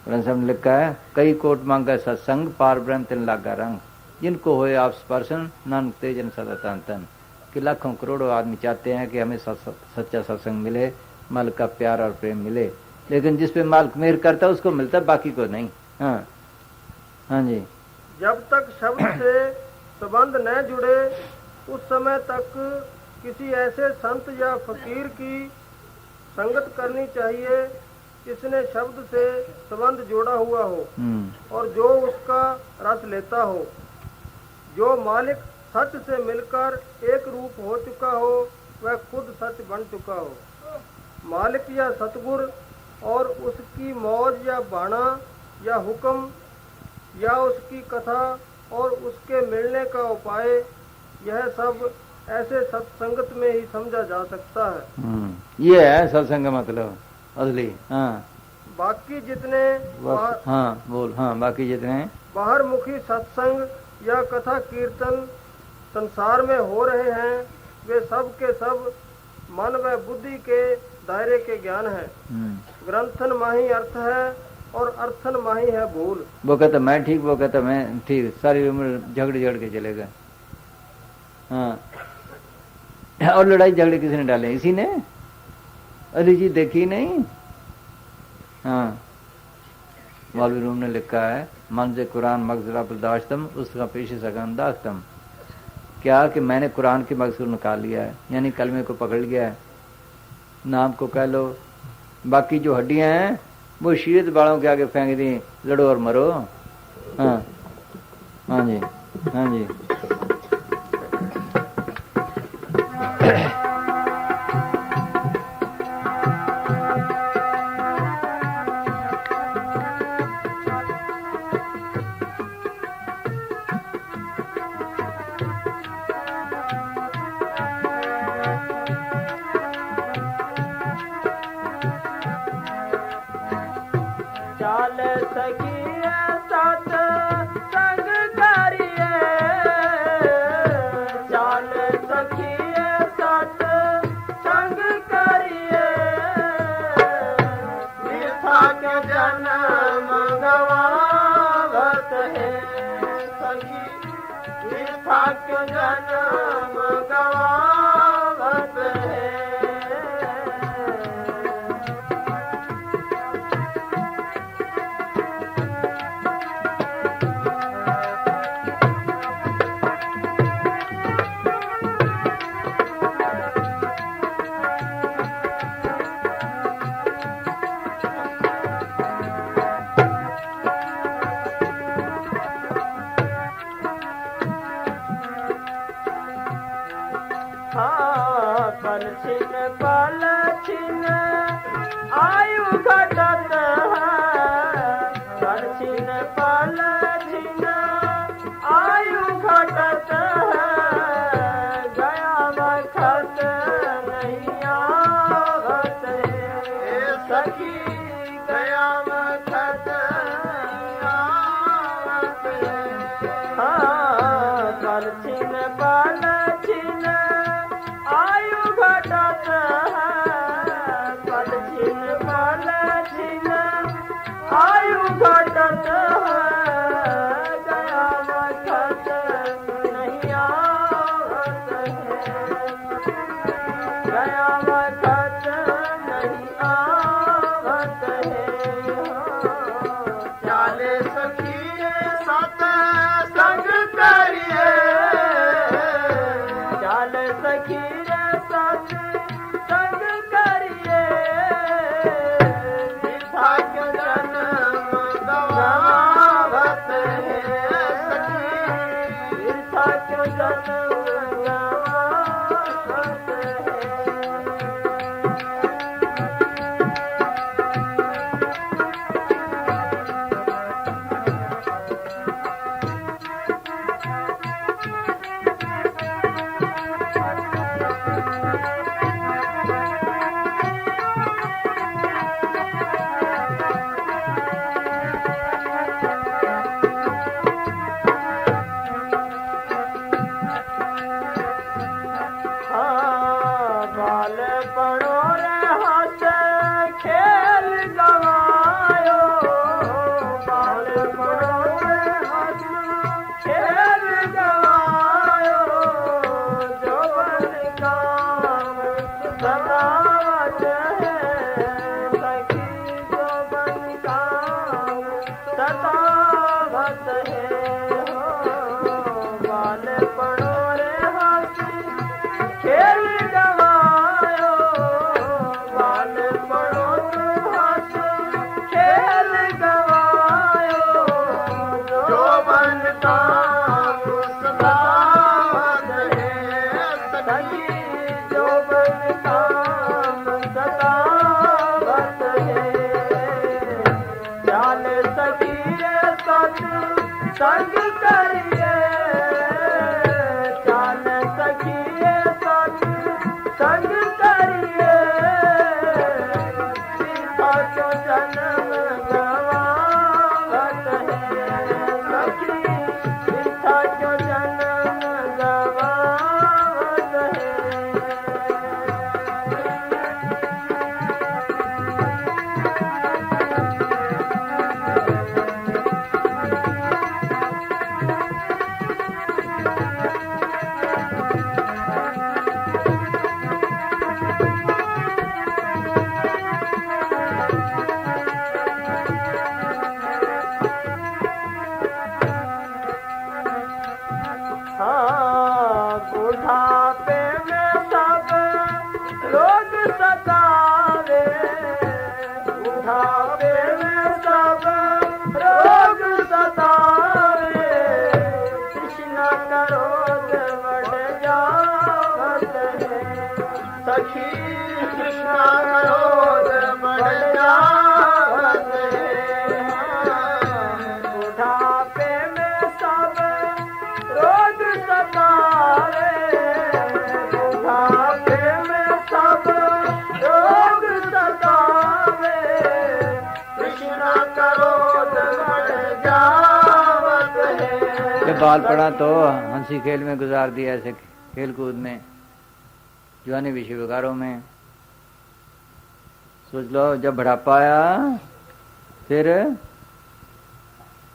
ग्रंथ में लिखा है कई कोट मांगा सत्संग पार ब्रह्म तिन लागा रंग, जिनको होए आप स्पर्शन नानक तेजन सदा तन तन। कि लाखों करोड़ों आदमी चाहते हैं कि हमें सच्चा सत्संग मिले, मालिक का प्यार और प्रेम मिले, लेकिन जिस पे मालिक मेहर करता है उसको मिलता है, बाकी को नहीं। हाँ हाँ जी।
जब तक शब्द से संबंध न जुड़े उस समय तक किसी ऐसे संत या फकीर की संगत करनी चाहिए जिसने शब्द से संबंध जोड़ा हुआ हो और जो उसका रस लेता हो, जो मालिक सच से मिलकर एक रूप हो चुका हो, वह खुद सच बन चुका हो। मालिक या सतगुर और उसकी मौज या बाणा या हुक्म या उसकी कथा और उसके मिलने का उपाय, यह सब ऐसे सत्संगत में ही समझा जा सकता है।
ये है सत्संग का मतलब असली। हाँ
बाकी जितने
हाँ बोल। हाँ बाकी जितने
बाहर मुखी सत्संग या कथा कीर्तन संसार में हो रहे हैं, वे सब के सब मन व बुद्धि के दायरे के ज्ञान है। ग्रंथन माही अर्थ है और अर्थन माही है भूल।
वो कहता मैं ठीक, वो कहता मैं ठीक, सारी उम्र झगड़ के चले गए। हाँ और लड़ाई झगड़े किसने डाले? इसी ने। अली जी देखी नहीं। हाँ मौलवी रूम ने लिखा है मन से कुरान मगजरा बर्दाश्तम उसका पेश सगन दाख्तम। क्या कि मैंने कुरान की मगजर निकाल लिया है, यानी कलमे को पकड़ लिया है, नाम को कह लो, बाकी जो हड्डियां हैं वो शीरत बालों के आगे फेंक दी, लड़ो और मरो। हाँ हाँ जी हाँ जी।
संग करिए चाल सखिए संग करिए सीता को जन्म गवावत है सखी सीता को जन्म गवावत है। बुढ़ापे में सब लोग सतावे बुढ़ापे में सब लोग सतावे कृष्ण क्रोध बढ़ जावत है सखी कृष्ण क्रोध बढ़ जावत है बुढ़ापे में सब रोग सतावे बुढ़ापे में सब रोग सतावे कृष्ण क्रोध बढ़ जावत है।
जब बाल पड़ा तो हंसी खेल में गुजार दिया, ऐसे खेल कूद में, जवानी विषय विकारों में। सोच लो जब बुढ़ापा आया फिर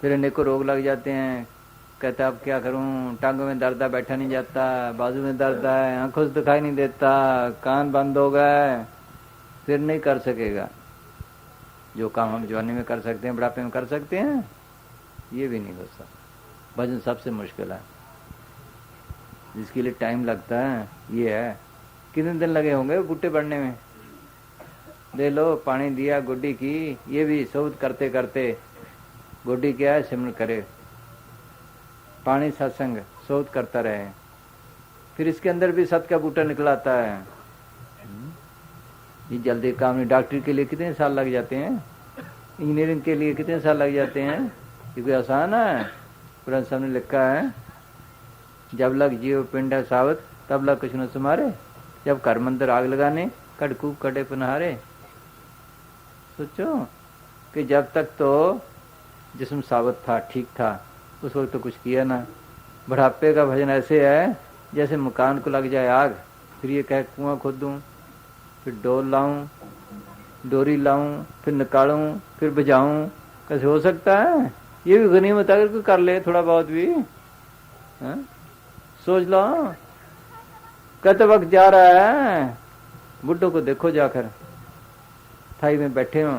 अनेकों रोग लग जाते हैं। कहता अब क्या करूं, टांगों में दर्द है, बैठा नहीं जाता, बाजू में दर्द है, आंखों से दिखाई नहीं देता, कान बंद हो गए, फिर नहीं कर सकेगा। जो काम हम जवानी में कर सकते हैं बुढ़ापे में कर सकते हैं, ये भी नहीं हो सकता। भजन सबसे मुश्किल है, जिसके लिए टाइम लगता है ये है। कितने दिन लगे होंगे गुट्टे बढ़ने में? दे लो पानी दिया गुड्डी की, ये भी शोध करते करते गुड्डी क्या है सिमरन करे, पानी सत्संग शोध करता रहे, फिर इसके अंदर भी सत का बूटा निकलाता है। ये जल्दी काम नहीं। डॉक्टर के लिए कितने साल लग जाते हैं, इंजीनियरिंग के लिए कितने साल लग जाते हैं, ये कोई आसान है? पुराने सामने लिखा है जब लग जीव पिंड है सावत तब लग कुछ न सुमारे, जब घर मंदिर आग लगाने कड़कू कटे पनहारे। सोचो कि जब तक तो जिस्म सावत था, ठीक था, उस वक्त तो कुछ किया ना। बुढ़ापे का भजन ऐसे है जैसे मकान को लग जाए आग, फिर ये कहे कुआं खोदूं, फिर डोल लाऊं, डोरी लाऊं, फिर निकालूं, फिर बजाऊं। कैसे हो सकता है? ये भी गनीमत अगर कोई कर ले थोड़ा बहुत भी। सोच लो, कहते वक्त जा रहा है, बुड्ढों को देखो जाकर थाई में बैठे हो,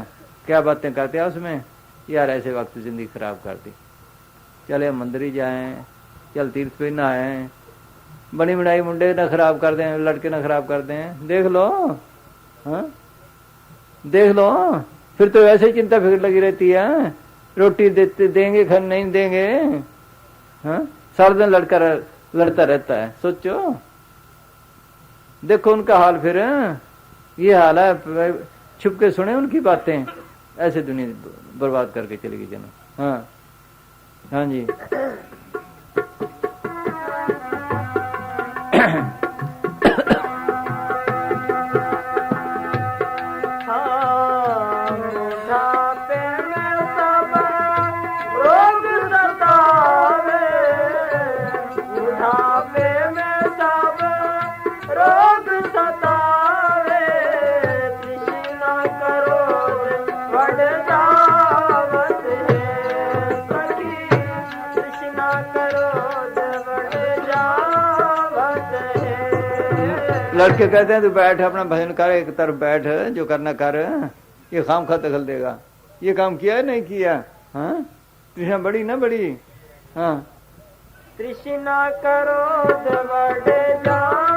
क्या बातें करते हैं उसमें, यार ऐसे वक्त जिंदगी खराब कर दी, चले मंदिर ही जाएं, चल तीर्थ पे नहाएं, बनी बनाई मुंडे ना खराब कर दें, लड़के ना खराब कर दें। देख लो, हाँ देख लो, फिर तो ऐसे ही चिंता फिक्र लगी रहती है, रोटी देते देंगे घर नहीं देंगे, हाँ सारा दिन लड़ता रहता है। सोचो देखो उनका हाल, फिर ये हाल है, छुप के सुने उनकी बातें, ऐसे दुनिया बर्बाद करके चलेगी जनो। हाँ हाँ जी। लड़के कहते हैं तू बैठ अपना भजन कर, एक तरफ बैठ, जो करना कर, ये खाम खा दखल देगा। ये काम किया है नहीं किया? हाँ तृष्णा बड़ी ना बड़ी। हाँ
तृष्णा करो बढ़ जा